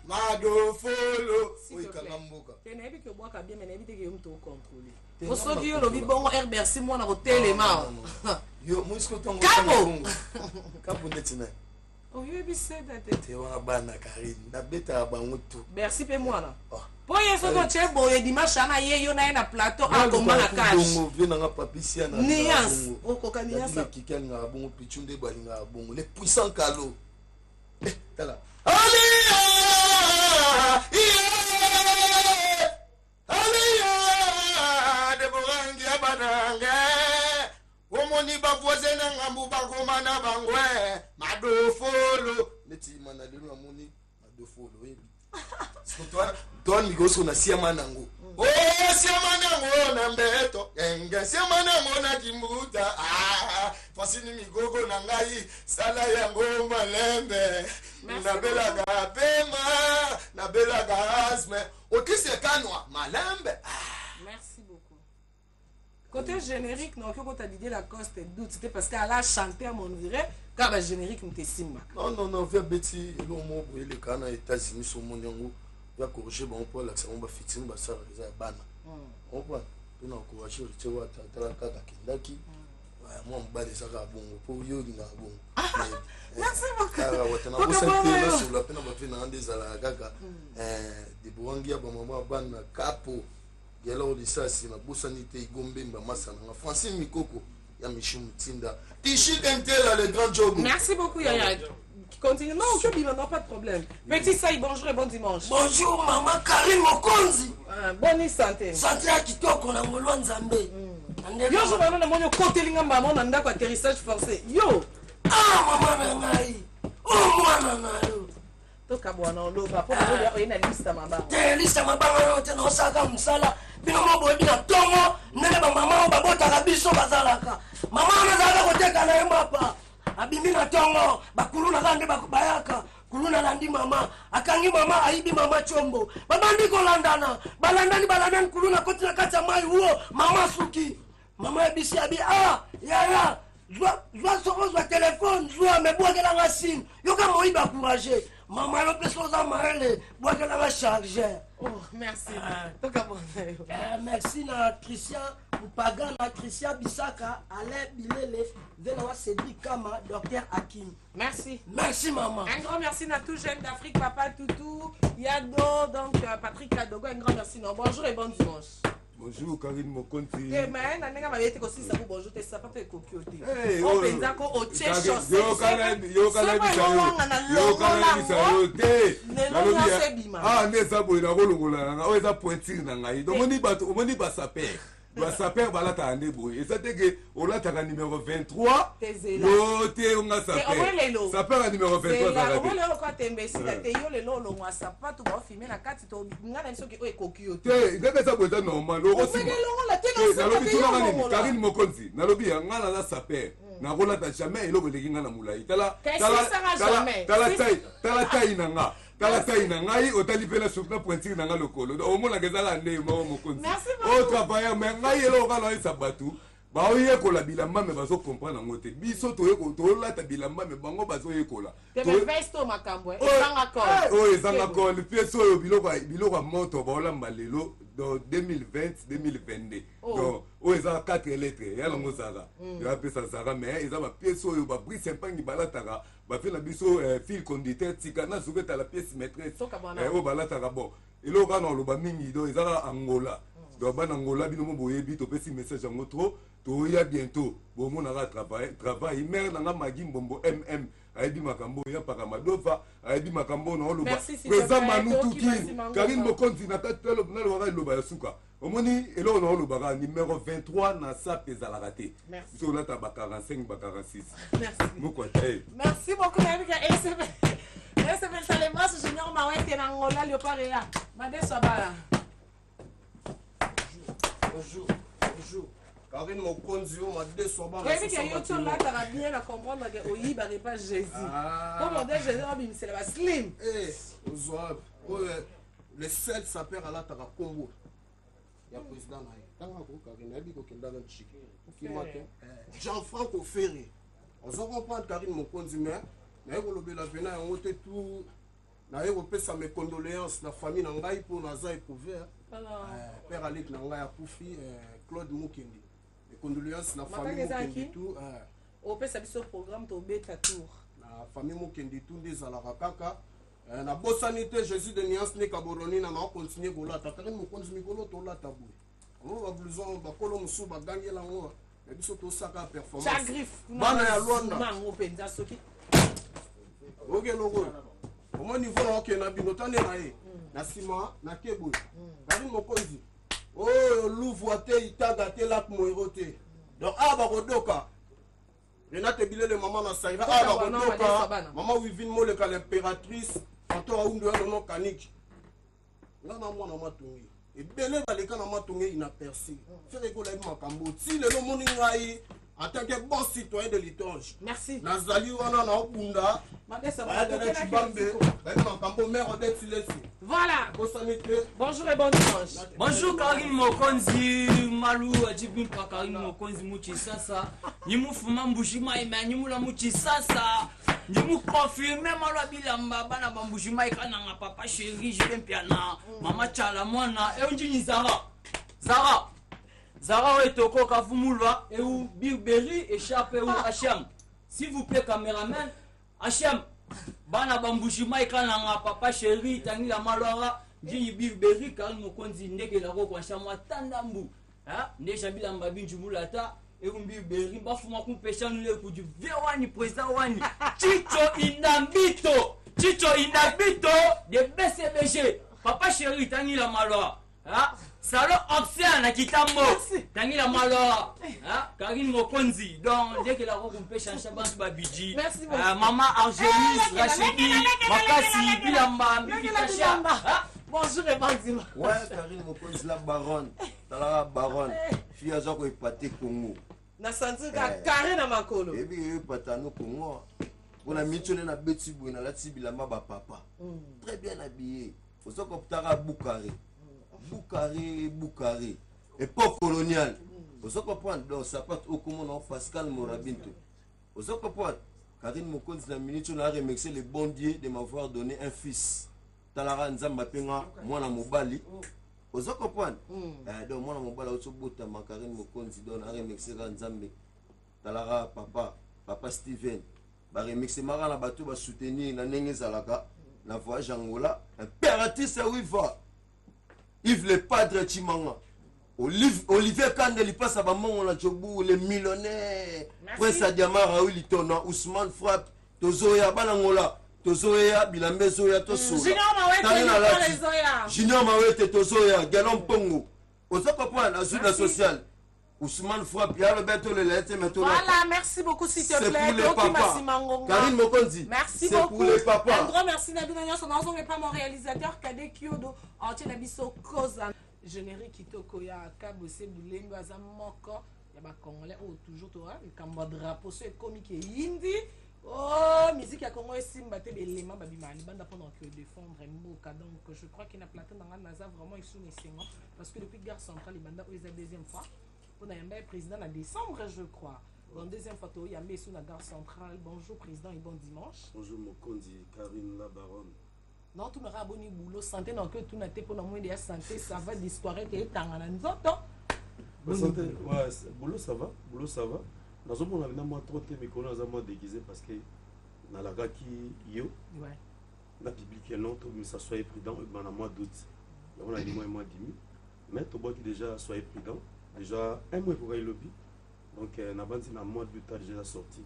Mado follow. Oui, Kalamboka. Tu n'as que boire bien, mais n'évite que tu contrôler. Pour ceux qui ont le bon merci moi dans l'hôtel et mal. Yo, moi, ce que tu as Capo! Capo, netina. Oh, you have said that. Tu es un bana Karine. Na beta bangoto. Merci, paie-moi là. Pour y être dans le boy, dimanche, y a un plateau à combat la cage. Nias. Oh, coca nias. Les puissants calots. T'as là. Omoni bavoise na ngambu bakoma na bangwe madofolo neti mana lelo amoni madofolo yebi sotwa don migoso na siama nango oh siama nango na mbeto enga siama nango na kimbuta fasini migogo na ngai sala yango malembe na bela gapema na bela gasme okise kanwa malembe. Merci beaucoup. Côté générique, non, quand tu as dit la cause, c'était parce qu'elle a chanté à mon viré, quand le générique me simba. Non, viens Betty, le mot pour les canaux aux États-Unis sur mon yango, viens corriger bon pour l'accès, on va fixer, on va ça, les bana. On va, on a encouragé, tu vois, tu as la carte à Kindaki. Moi, on va les avoir bon, pour yo, il y a bon. Merci beaucoup. On a besoin sur la peine, on va faire un des à la gaga, des bourranguias, bon, maman, ban, capo. Yalo de ça c'est la bosanité Gombe Mbamasa na Francine Mikoko ya Michum Tinda Tichi Kentela le grand job. Merci beaucoup Yaya. Continue. Non, je dis non, pas de problème. Petit Saï, bonjour et bon dimanche. Bonjour maman Karine Mokonzi. Bonne santé. Santé à Kitoko na ngolo Nzambe. Yo je vais na monyo côté linga maman na ndako atterrissage forcé. Yo. Ah maman na ngai. Oh mwana na yo. Toka bwana oloba po bo ina lista mabanga. Te lista mabanga yote na osaka msala. Bino mobo bina tongo nene ba mama ba bota biso bazalaka. Mama anazala koteka na yemapa. Abimi na tongo bakuluna kande bakubayaka. Kuluna landi mama akangi mama aibi mama chombo. Babandi kolandana. Balandani kuluna kotina kata mai huo mama suki. Mama ebisi abi yaya. Zwa téléphone, zwa me boire la racine. Yoka moi ba courager. Maman le peso za marele, boire la charger. Oh, merci. Merci na Christian Upaga na Christian Bisaka, Alain Bilele, Venoa Cédric Kama, Docteur Hakim. Merci. Merci maman. Un grand merci à tout jeune d'Afrique, Papa Toutou, Yado, donc Patrick Kadogo, un grand merci. Non, bonjour et bon dimanche. Bonjour Karine Mokonzi. Mais na nga mabete ko sisa ko bonjour te sapa pe kokiote. On penza ko o che chaussée. Yo kana bisayo te. Ne sabo ina kolongola nga o eza pointure na ngai. Donc omoni ba saper. Ba saper balata ande boy. Et ça te que on l'a numéro 23. Yo te on a saper. Saper numéro 23 ça va. On le ko tembe sika te yo le lolo ngwa sapa tu ba filmer na kati to nga na soki o kokiote. Te ngaka sabo eza normal. Karine Mokonzi nalobi nga na saper na kolata jamais eloko eleki nga na molai tala tai na nga tala tai na ngai otali mpe na suki na pointire na nga lokolo omonaka ezala nde moko Mokonzi o travailleur me ngai eloko kala esa bato baoyekola bilamba me bazokomprendre yango te biso tolata bilamba me bango bazoyekola oyo ezanga kole piese oyo biloko ya moto baolamba lelo dans 2020-2022 donc oyo eza 4 lettres ya nango zara yapesa zara mais eza bapiese oyo babrise empangi balataka bafe na biso fil conducteur tika nazoki etala piese maîtresse oyo balataka bon eloko wana oloba mingi do ezaka angola donc bana ngola bino mo boyebi topesi message yango trop toya bientôt bomonaka travail mare nanga magi mbombo mm ayebi makambo ya paka madova ayebi makambo na oloba président manutuki karine mokonzi nalobaka liloba ya suka omoni eloko na olobaka numéro 23 na sap ezalaka te biso olata ba 45 ba 46 mokwata merci beaucoup nayebika esepel salemas junior mawete na ngola leoparea madeso abala bonjour Karine Mokonzi, on m'a déçoit. Oui, mais yo tu l'as bien à comprendre que oui, bah pas Jésus. Comment dire Jésus, c'est la slim. Le 7 s'appelle à la Tara Congo. Il y a président naï. Karine a dit qu'il y a un chic. Jean-Franco Ferré. On se comprend Karine Mokonzi, mais na yekolobe la pena yango te tout na yekopesa mes condoléances na famille na ngai pour naza éprouver père Alec na ngai akufi Claude Mukendi. Les condoléances na famille Mukendi tout opesa biso programme to beta tour na famille Mukendi tout des alaka kaka na bosani te Jésus de Niance ne kaboroni na ma continuer kolata Karine Mokonzi mikolo to lata boy on va blouson ba kolo musu ba gangela ngo na biso to saka performance bana ya Luanda mango penza soki ok logo au moins niveau là ok na bino tane na ye na sima na kebo Karine Mokonzi oh louvre te itaga te lak moiro te donc ba kodoka Renate Bilele maman na saira ba kodoka maman Wivine Moleka l'impératrice Anto Aundu ya no kaniki nga na mwana matungi ebele baleka na matungi inaperçu faire ko la makambo ti lelo moni ngai en tant que bon citoyen de Litonge. Merci. Nazali wana na obunda. Voilà. Bonjour et bon dimanche. Bonjour Karine Mokonzi, Malou, Adjibim Karine Mokonzi Mouchi Sasa. Nimu fuma mbushima ime nimu la Mouchi Sasa. Nimu confirmer Malou Bilamba bana bambushima ikana papa chéri, je viens piana. Mama chala mwana e unjini Zara. Zara Etoko Kafumulwa et ou Birberry échappe ou Hachem. S'il vous plaît, caméraman, Hachem, Bana Bambushima et Kananga, papa chéri, Tangi la Malora, Jini Birberry, Karine Mokonzi, Ndeke la Roko, Hachama, Tandambu, Nejabi Lambabi, Jumulata, et ou Birberry, Bafuma Kumpeshan, le coup du Verwani, président Wani, Chicho Inambito, de BCBG, papa chéri, Tangi la Malora. Salon obscène à Kitambo, Tangi la Malora, Karine Mokonzi, donc dès que la robe peut changer, Babiji, Maman Argelis, Rachidi, Makasi, Bilamba, Mikitacha. Bonjour et bon dimanche. Ouais, Karine Mokonzi, la baronne, la baronne, fille à Zoko et Paté Congo. Na senti Karine à Makolo. Et puis, Patano Congo, on a mis na Betibou, na la Tibilamba, papa. Très bien habillé. Faut ça qu'on t'a Boukaré. Boukaré, époque coloniale. Vous comprenez, donc ça part au commandant Pascal Morabinto. Vous comprenez, Karine Mokonzi la minute on a remercié le bon Dieu de m'avoir donné un fils. Talara Nzamba Penga, moi na Mobali. Vous comprenez, donc moi na Mobali au Sobota, ma Karine Mokonzi donne a remercié Nzambe. Talara papa Steven. Ba remercier Mara na bateau ba soutenir na Nenge Zalaka, na voyage Angola, impératrice Wiva. Yves le padre Chimanga. Olivier Kandel, il passe à Bamon, la Djobou, les millionnaires. Prince Adiama, Raoul Litona, Ousmane Frapp, Tozoya, Balangola, Tozoya, Bilambe Zoya, Tosoya. Junior Mawete, Tozoya, Galon Pongo. Aux autres la suite sociale. Ousmane Frapp, il y a le bêteau, le lettre, maintenant. Voilà, merci beaucoup, s'il te plaît. C'est pour les papas. Karine Mokonzi. Merci beaucoup. C'est pour les papas. Un grand merci, Nabina Son Son n'est pas mon réalisateur, Kade Kyodo, Antier Nabiso Koza. Générique Kitoko, ya Kabose, Boulengo, Azamoko, Yaba Congolais, oh, toujours toi, le Kamba drapeau, c'est comique et hindi. Oh, musique à Congo et Simbaté, l'élément, Babimani, bande pendant que défendre un mot. Donc, je crois qu'il y a plateau dans la NASA vraiment, ils sont les parce que depuis Gare Centrale, les bandes, ils ont la deuxième fois. On a un président en décembre, je crois. Dans deuxième photo, il y a Messou la Gare Centrale. Bonjour, président, et bon dimanche. Bonjour, Mokonzi, Karine la baronne. Non, tout n'aura bon boulot, santé, donc tout n'a été pour le moins de santé, ça va disparaître et t'en as un autre. Santé, ouais, boulot ça va, Dans ce moment, on a moins trop de mais qu'on a moins déguisé parce que dans la gaki yo, la public est non, mais ça soit prudent, on a moins doute. On a dit moins 10 000. mais tu vois qui déjà soyez prudent. Déjà un mois pour le lobby. Donc Nabandi na mois de but déjà sorti.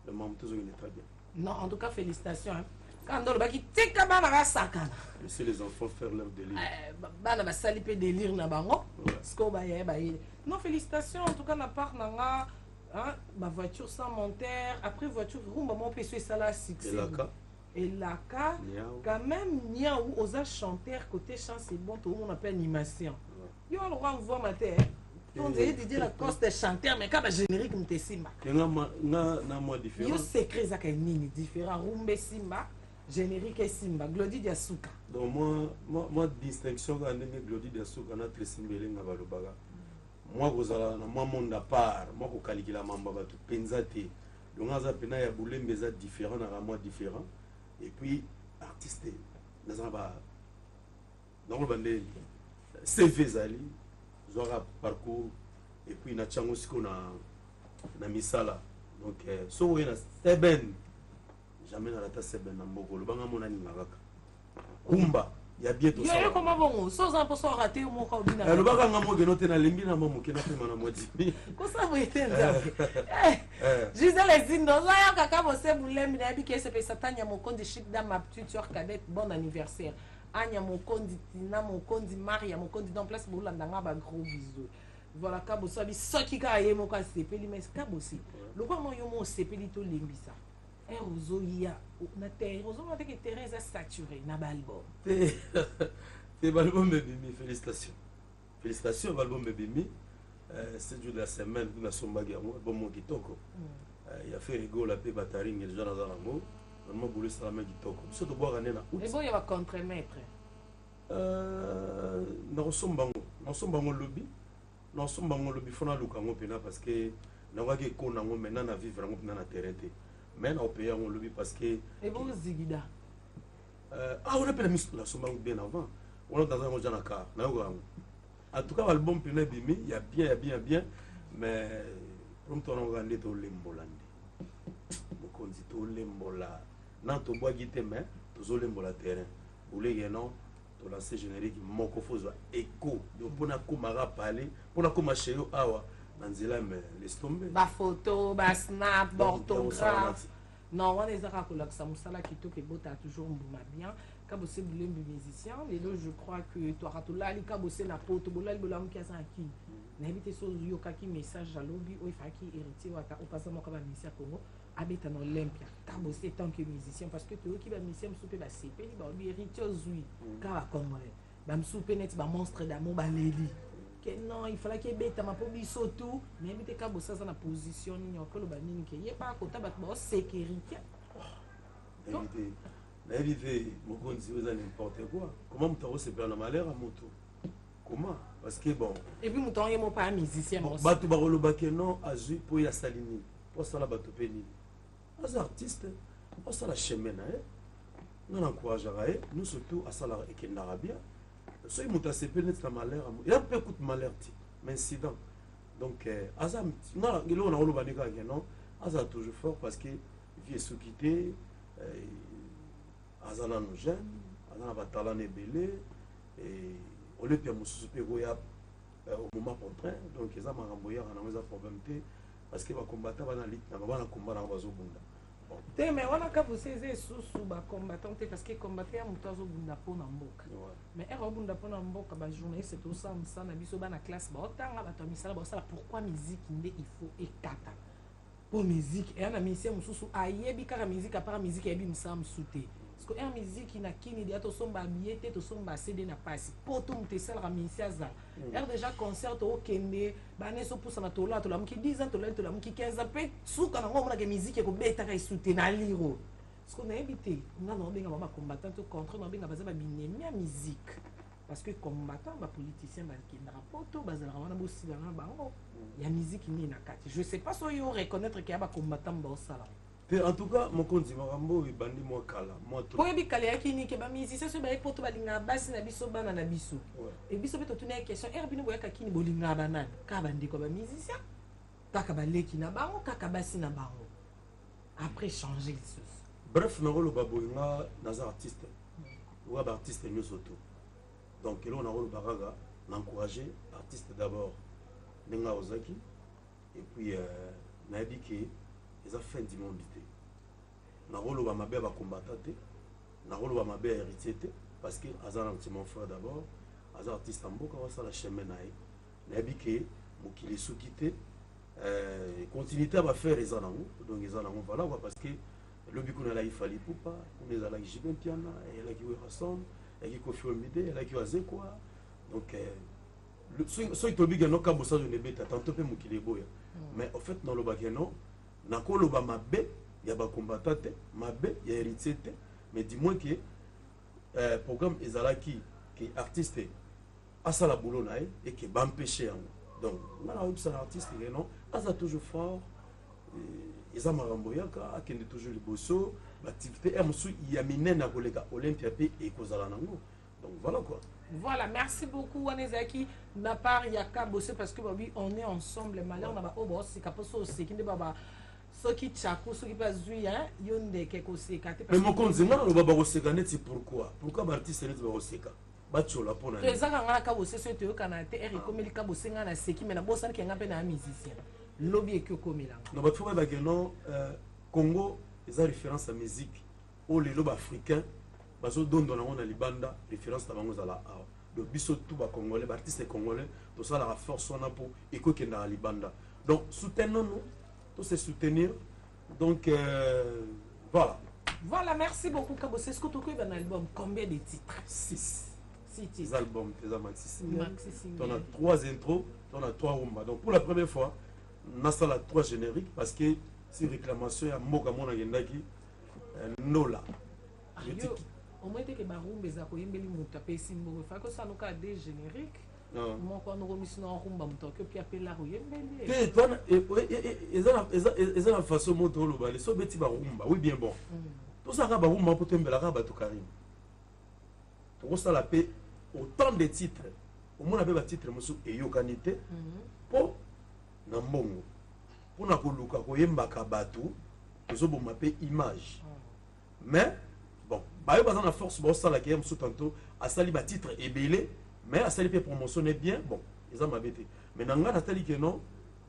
Le membre tout est très bien. Non, en tout cas félicitations. Hein. Quand on a dit tika bana sakana. Laissez les enfants faire leur délire. Bana ba sali pe délire na bango. Sko ba ye ba ye. Non, félicitations en tout cas na part nanga hein, ma voiture sans monteur, après voiture rumba mon PC ça la succès. Et la cas quand même niaou aux chanteurs côté chant c'est bon tout le monde appelle animation. Yo on va voir ma terre. On dirait Didier Lacoste chanteur mais quand générique m'te simba. Na moi différent. Yo secret ça nini différent rumba simba. Générique Simba, Glody Diasuka. Donc moi distinction quand Glody Diasuka na tresimbele nga balobaga. Moi kozala na moi monde à part, moi ko kalikila mamba batu penza te. Donc aza pena ya bulembe za différent na moi différent et puis artiste na ba donc bande CV zali zora parcours et puis na chango siko na misala. Donc so we na seben jamais na lata seben na mboko lo banga mona ninga kaka kumba ya bientôt ça yo comment bon so za pour so rater mo ka obina lo banga ngamo ke note na lembi na mamu ke na pe mana modi ko sa bo etenza Gisèle Zindo za ya kaka bo se bulembi na bi ke se pe satanya mo kondi chic dans ma petite soeur cadette bon anniversaire Anya mo kondi Tina mo kondi Maria mo kondi dans place bolanda nga ba gros bisous voilà kabo so bi soki ka ye mo ka sepeli mais kabo si lo kwa mo yo mo sepeli to lembi ça Ozoia na terre ozoia que terrain est saturé na balbum te balbum bébé félicitations balbum bébé c'est jour de la semaine na sombagi moi bon mon kitoko il a fait rigolo la pe bataring les gens dans l'amour normalement boulé ça la main kitoko surtout boire année na et bon il va contre-maître na sombango lobby na sombango lobby fona lukango pena parce que na ngaki ko nango maintenant na vivre ngo pena na terrain te mais on paye on lobby parce que et bon zigida on a pas la somme bien avant on est dans un genre de cas en tout cas l'album pena bimi il y a bien mais comme ton regardé to lembolande on dit to lembola nan to bois guité mais to lembola terrain boulé non to lancer générique moko fozo écho donc pour na komara parler pour na koma cheyo awa nanzela mais laisse tomber ba photo ba snap orthographe non on les a racolé que ça musala qui to que bota toujours mbuma bien quand vous êtes musicien et là je crois que toi ratola li quand vous êtes na poto bolal bolam qui a ça qui n'habite so yo kaki message à lobby o ifaki héritier wata au passant comme musicien Congo habite en Olympia quand vous êtes tant que musicien parce que toi qui va musicien souper ba CP ba héritier zui quand va comme ba souper net ba monstre d'amour ba leli non il fallait qu'il bête ma pobi surtout mais éviter qu'à bosser dans la position ni encore le banini qui est pas côté bat bon sécurité éviter mon compte si vous avez n'importe quoi comment me t'as se perdre dans malheur à moto comment parce que bon et puis mouton il mon pas musicien batu barolo baké non azui pour ya salini pour ça la batu peni as artiste pour ça la chemin non encourage nous surtout à ça la ekenarabia soki moto asepeli neti na malheur ya mpe kutu malheur ti mais incident donc aza eloko na koloba nde kaka non aza toujours fort parce que vie esoki te aza nano jeune aza na batalent ebele olepi ya mosusu mpe koya au moment contraint donc eza makambo yaka nango eza problème te parce que bakombata bana lit na bana komba nango bazobunda te mais wana ka vous savez sous ba combattant parce que combattre ya muto azobunda pona mboka mais ero bunda pona mboka ba journaliste tout ça na biso bana classe ba otanga bato misala ba sala pourquoi musique nde il faut ekata pour musique et na musicien mususu ayebi kaka musique apart musique yebi msam souté parce que air musique na kini dia to somba biete to somba CD na passe poto mutesala ka musicien za air déjà concert au kende bane so pousa na tola to la mki 10 ans to la mki 15 ans pe suka na ngomona ke musique ko beta ka souté na liro parce qu'on a évité na no benga ba combattant to contre no benga baza ba binemi ya musique parce que combattant ba politicien ba ki na poto bazala wana bo sila na bango ya musique ni na kati je sais pas so yo reconnaître que ya ba combattant ba sala en tout cas mon konzi makambo ebandi mwa kala mwa to po ebikala yaki ni ke ba musicien so ba poto balinga basi na biso bana na biso et biso beto tuna question erbini boyaka kini bolinga banana ka bandiko ba musicien kaka baleki na bango kaka basi na bango après changer les choses bref na rolo baboyinga naza artiste wa ba artiste nyonso to donc elo na rolo baraga n'encourager artiste d'abord Nenga Ozaki et puis nayebi ke eza fin du monde te nakoloba mabe bakombata te nakoloba mabe ya héritier te parce que aza na mon frère d'abord aza artiste mboka wasala chemin na ye nayebi ke mokili soki te continuité ba faire eza nango donc eza nango voilà quoi parce que lobi kuna la ifali pupa kuna eza la Jibin Piana et la ki Hassan et qui Kofi Olomide et la ki Azekwa donc so itobi ke no kambosa de nebeta tantôt pe mokili boya mais en fait non loba ke non nakoloba mabe ya ba combattant te mabe ya héritier te mais dis-moi que programme ezalaki que artiste asala boulot na et que bampêcher yango donc ngana un artiste non asa toujours fort eza marambo yaka akende toujours liboso l'activité emsu yamine na koleka Olympia pe et kozala nango donc voilà quoi. Voilà, merci beaucoup Wanezaki na part yaka bosse parce que oui on est ensemble les malheurs na ba obo c'est kaposo aussi qui ne baba soki tchako soki pas zui hein yonde keko sekate mais mon konzi ngana lo baba kosekane ti pourquoi ba artiste ne ba koseka bachola pona ni ezaka ngana ka bosse so te yokana te eri komeli ka bosse ngana seki mais na bossa ki nga pe na musicien lobby ekyo komela na ba tuba ba geno Congo eza référence à musique o le lobe africain bazo dondo na ngona libanda référence ta bango zala a donc biso tout ba congolais ba artiste congolais to ça la force on a pour eko kenda na libanda donc soutenons-nous tous se soutenir donc voilà. Voilà, merci beaucoup Kabose. Est-ce que tu as un album combien de titres? 6 titres. Les albums, tu as maxi single. Tu as 3 intros, tu as 3 rumba. Donc pour la première fois, on a ça 3 génériques parce que c'est réclamation à Moka Mona Gendaki Nola. Au moins que barumba ezako yembeli muta pe simbo fa ko ça no ka des génériques. Mon quoi nous remis na rumba muta que puis appelle la yembeli. Et toi eza façon moto lo bale so beti barumba. Oui bien bon. Tout ça ba rumba pour tembela ka ba to Karim. To ça la paix autant de titres. Au moins ba titre musu e yokanité. Po na mbongo. Pour na koluka ko yemba ka batu. Ezo bo mape image. Mais bon, bah il y a une force bon ça la qui aime sous tantôt à sali ba titre et belé mais à sali promotion est bien bon ils ont m'habité mais nanga natali que non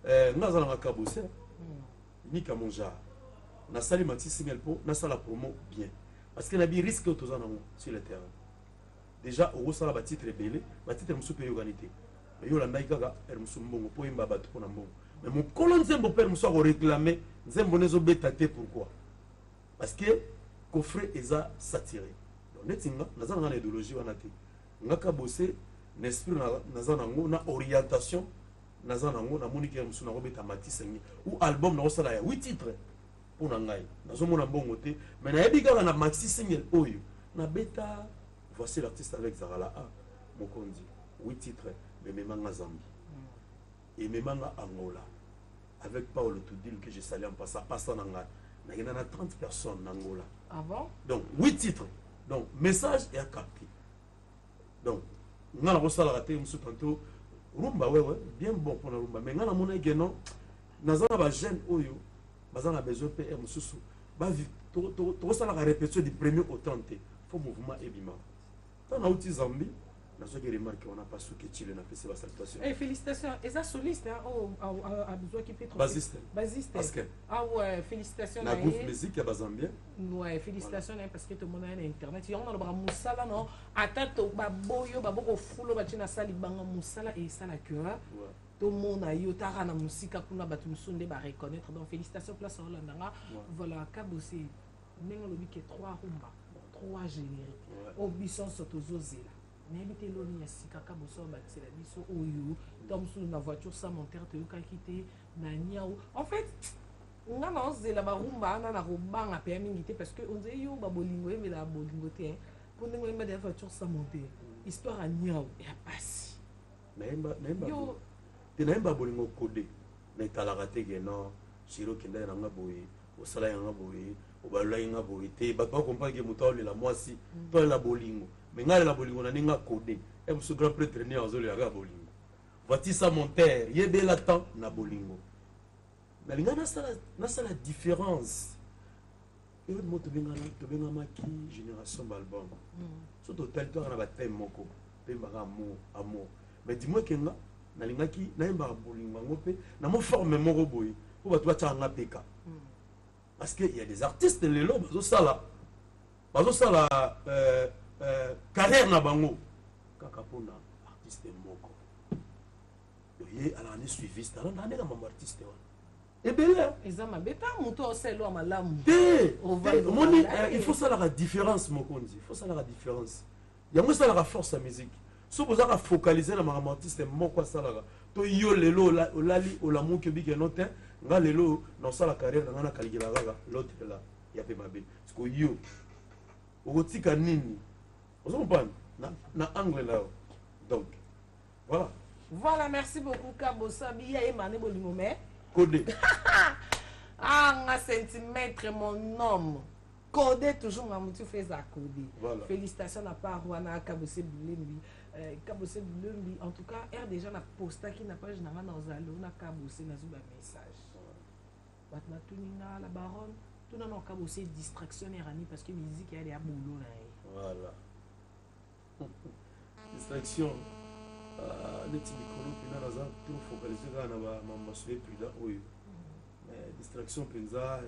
nga za na kabose ni kamonja na sali mati single po na sala promo bien parce que na bi risque to za nango sur le terrain déjà au sala ba titre belé ba titre musu pe yoganité mais yo la ndaika er musu mbongo po imba ba to na mbongo mais mon colon zembo père musu ko réclamer zembo nezo betaté pourquoi parce que coffret eza satiré donc netinga naza na idéologie wana te ngaka bosser n'esprit naza nango na orientation naza nango na moni ke musu na robeta matisengi ou album na osala ya 8 titres pour na ngai nazo mona mbongo te mais na yebika na maxi single oyo na beta voici l'artiste avec Zarala A Mokondi 8 titres mais memanga Zambie et memanga Angola avec Paolo Tudil que je salue en passant na ngai na 30 personnes en Angola. Ah bon? Donc 8 titres. Donc message est à capter. Donc on a reçu la raté monsieur tantôt rumba ouais bien bon pour la rumba mais on a mon que non naza ba jeune oyo bazana besoin PM monsieur ba to ça la répétition du premier au 30 faut mouvement ebima. Tant na outil Zambie na ce que remarque on a pas sous que Chile n'a fait sa salutation. Et félicitations. Et ça soliste hein a besoin qui fait trop. Basiste. Parce que ah ouais, félicitations. La groupe musique à Bazambien. Ouais, félicitations parce que tout le monde a un internet. Il y a on a musala non. Attends ba boyo ba boko fulo ba tina sali banga musala et ça la cœur. Tout le monde a eu tara na musique kuna ba tumsunde ba reconnaître. Donc félicitations place Hollanda. Voilà, Kabosé. Nengo lobi ke 3 rumba, 3 génériques. Obisson sotozozela. N'habitez l'oni ya sika Kaboso bâti la biso oyo tom sous na voiture sans monter te yoka kité na niao en fait on a lancé la barumba na roba na permis ngité parce que on dit yo ba bolingo mais la bolingo te pour nous mettre la voiture sans monter histoire à niao et à passer naimba yo te naimba bolingo codé na talaka te que non shiro kenda na ngaboye o sala ya ngaboye o balula ya ngaboye te ba comprendre que mutaole la mwasi to la bolingo mais la bolingo na ninga codé et monsieur grand prêtre né azoli ya bolingo voici ça mon père yebe la temps na bolingo mais linga na sala différence et le mot to benga maki génération album surtout tel temps na ba thème moko pe amour mais dis-moi que nga nalingaki nayembaka bolingo yango mpe na mo forme moko boye po bato batiaka nga peka parce que il y a des artistes lelo bazosala carrière na bango kaka mpona artiste moko ye alaka ne suiviste ala ndande na mambo artiste wana ebele eza mabe ta moto oselo malamu te omoni il faut salaka différence mokonzi il faut salaka différence yango esalaka force ya musique soki ozaka focaliser na makambo artiste moko asalaka to yo lelo olali olamuki obike no te nga lelo naosala carrière na nga nakalikela kaka l'autre la ya mpe mabe parceke yo okotika nini ozo comprendre na angle na yo donc voilà. Voilà, merci beaucoup Kabosa biya emane bolingo mais Codé. Ah, un centimètre, mon homme. Codé, toujours, ma moutou fait à coder. Voilà. Félicitations à part Rwana Kabose Boulembi. Kabose Boulembi, en tout cas, R déjà, la posta qui n'a pas généralement dans Zalo, na Kabose, n'a pas un message. Batna Tunina, la baronne, tout le monde Kabose distraction erranie parce que la musique, elle est à boulot. Voilà. Distraction. Neti mikolo pina naza trop focalisé kaka na bamasuye pila oyo mais distraction mpenza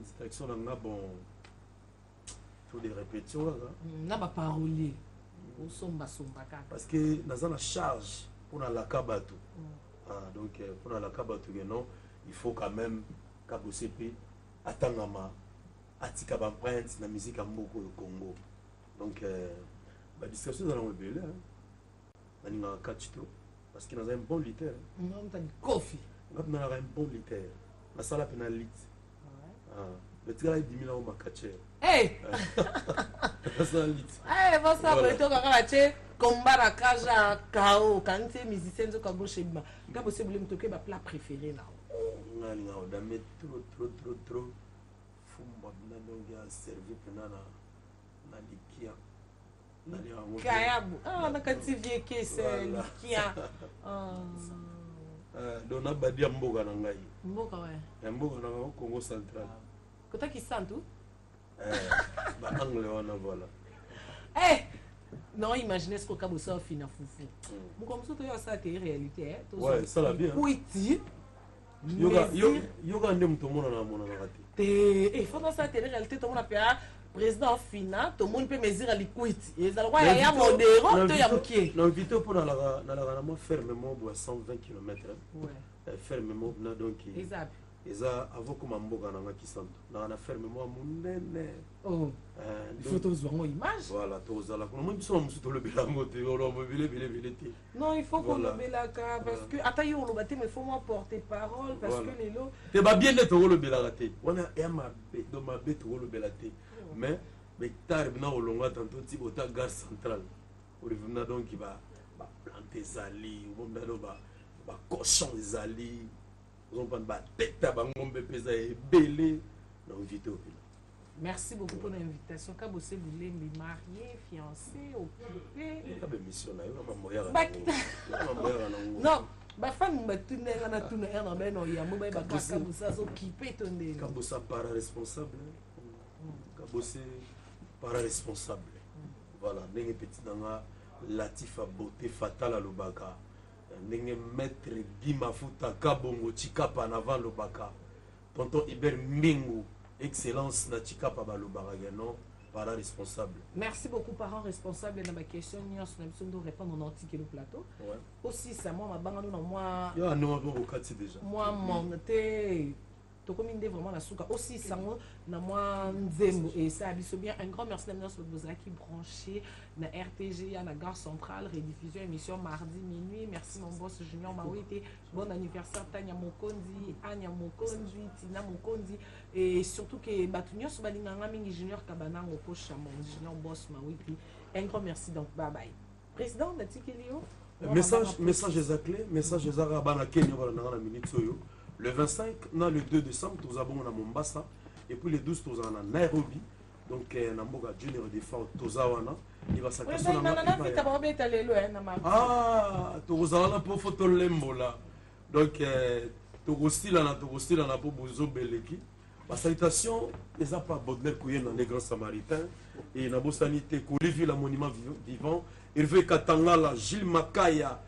distraction na nga bon to de répétition kaka na baparolier osombasomba kaka parce que naza na charge mpona laka bato donc mpona laka bato ke non il faut quand même Kabose mpe atangama atika baempreinte na musique ya mboka oyo Congo donc la distraction dans le belé, on a un catch trop parce qu'il y a un bon litter. Non, tu as du coffee. On a un bon litter. La salle a pénalité. Le tigre a 10 000 euros ma catcher. Hey! La salle lit. Eh, bon, ça va être un combat à Kaja, Kao, quand tu es musicien, tu as gauche et bas. Quand vous voulez me toquer, ma plat préféré là. On a trop. Faut m'abonner à servir pendant la liquia. Kayabu. Ah, on a quand tu viens que c'est liquia. Donc na badia mboka na ngai. Mboka ouais. Mboka na Congo central. Kota qui sent tout? Ba angle wana voilà. Eh, non, imaginez ce que Kabose a fini à foufou. Mon comme ça, tu as ça c'est réalité. Ouais, ça l'a bien. Kuiti. Yoga ndem to mona na mona na kati. Il faut dans ça télé réalité tout le monde a fait président final tout le monde peut mesurer les kuiti. Et ça quoi il y a modéro to ya mukie. Na vite pour na la mo fermement bois 120 km. Ouais. Fermement na donc. Exact. Eza avant comme mboka na ngaki santo. Na fermement munene. Oh. Il faut tous voir mon image. Voilà, tous là. Comment ils sont musuto le bilango te on mobile te. Non, il faut qu'on le belaka parce que atayo on le batte mais faut moi porter parole parce que les lots. Te ba bien être le belaka. On a ma do ma bête le belate. Mais tar bina olonga tantôt tipo ta gare centrale. Pour revenir donc qui va planter zali, ou bon do ba cochon zali. Ils ont pas tête à bangombe pesa et belé dans vite au pays. Merci beaucoup pour l'invitation. Kabose voulait me marier, fiancé, occupé. Non, ma femme m'a tourné à tourner un ben non, il y a moi Kabose occupé tonné. Kabose para responsable. Kabose para responsable. Voilà, ndenge petit nanga Latifa beauté fatale à Lobaka. Ndenge maître Gimafuta Kabongo Chikapa avant Lobaka. Tonton Iber Mingu. Excellence na Chikapa Balobaka non para responsable. Merci beaucoup parents responsables dans ma question nous avons répondre en article au plateau. Ouais. Aussi ça moi ma banga nous moi. Yo non on okati déjà. Moi monté to comme inde vraiment la souka aussi ça na moi nzembo et ça abisso bien un grand merci d'avoir vous qui branché na RTG à la gare centrale rediffusion émission mardi minuit. Merci mon boss Junior Mawete. Bon anniversaire Tanya Mokonzi, Anya Mokonzi, Tina Mokonzi et surtout que Batunyo Sobalinganga mingi Junior Kabana au poche mon Junior boss Mawete. Un grand merci donc bye bye. Président Natikelio. Message exact, message exact bana Kenya voilà na minute soyo. Le 25, non, le 2 décembre, nous avons à Mombasa. Et puis le 12, nous avons à Nairobi. Donc, nous avons Junior Defao, Tozawana. Il va s'accompagner. Ah, nous avons pour photo lembo là. Donc, Togostila na pour Bozo Beleki. salutation eza pas Baudelaire Koyen dans les grands samaritains et na bosanité Kolivi la monument vivant Hervé Katangala Gilles Makaya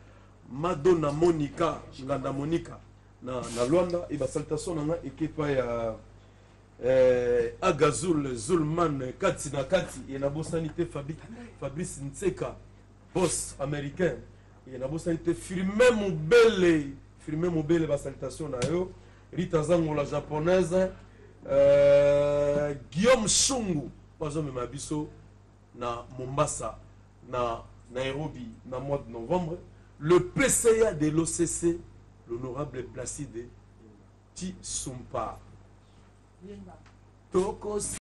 Madonna Monica Nganda Monica na Luanda et salutation na équipe ya Agazul Zulman Kati na Kati et na bosanité Fabrice Ntseka boss américain et na bosanité Firmin Mobile ba salutation na yo Rita Zango la japonaise Guillaume Shungu bazome mabiso na Mombasa na Nairobi na mois de novembre le PCA de l'OCC l'honorable Placide Tsumpa Tokos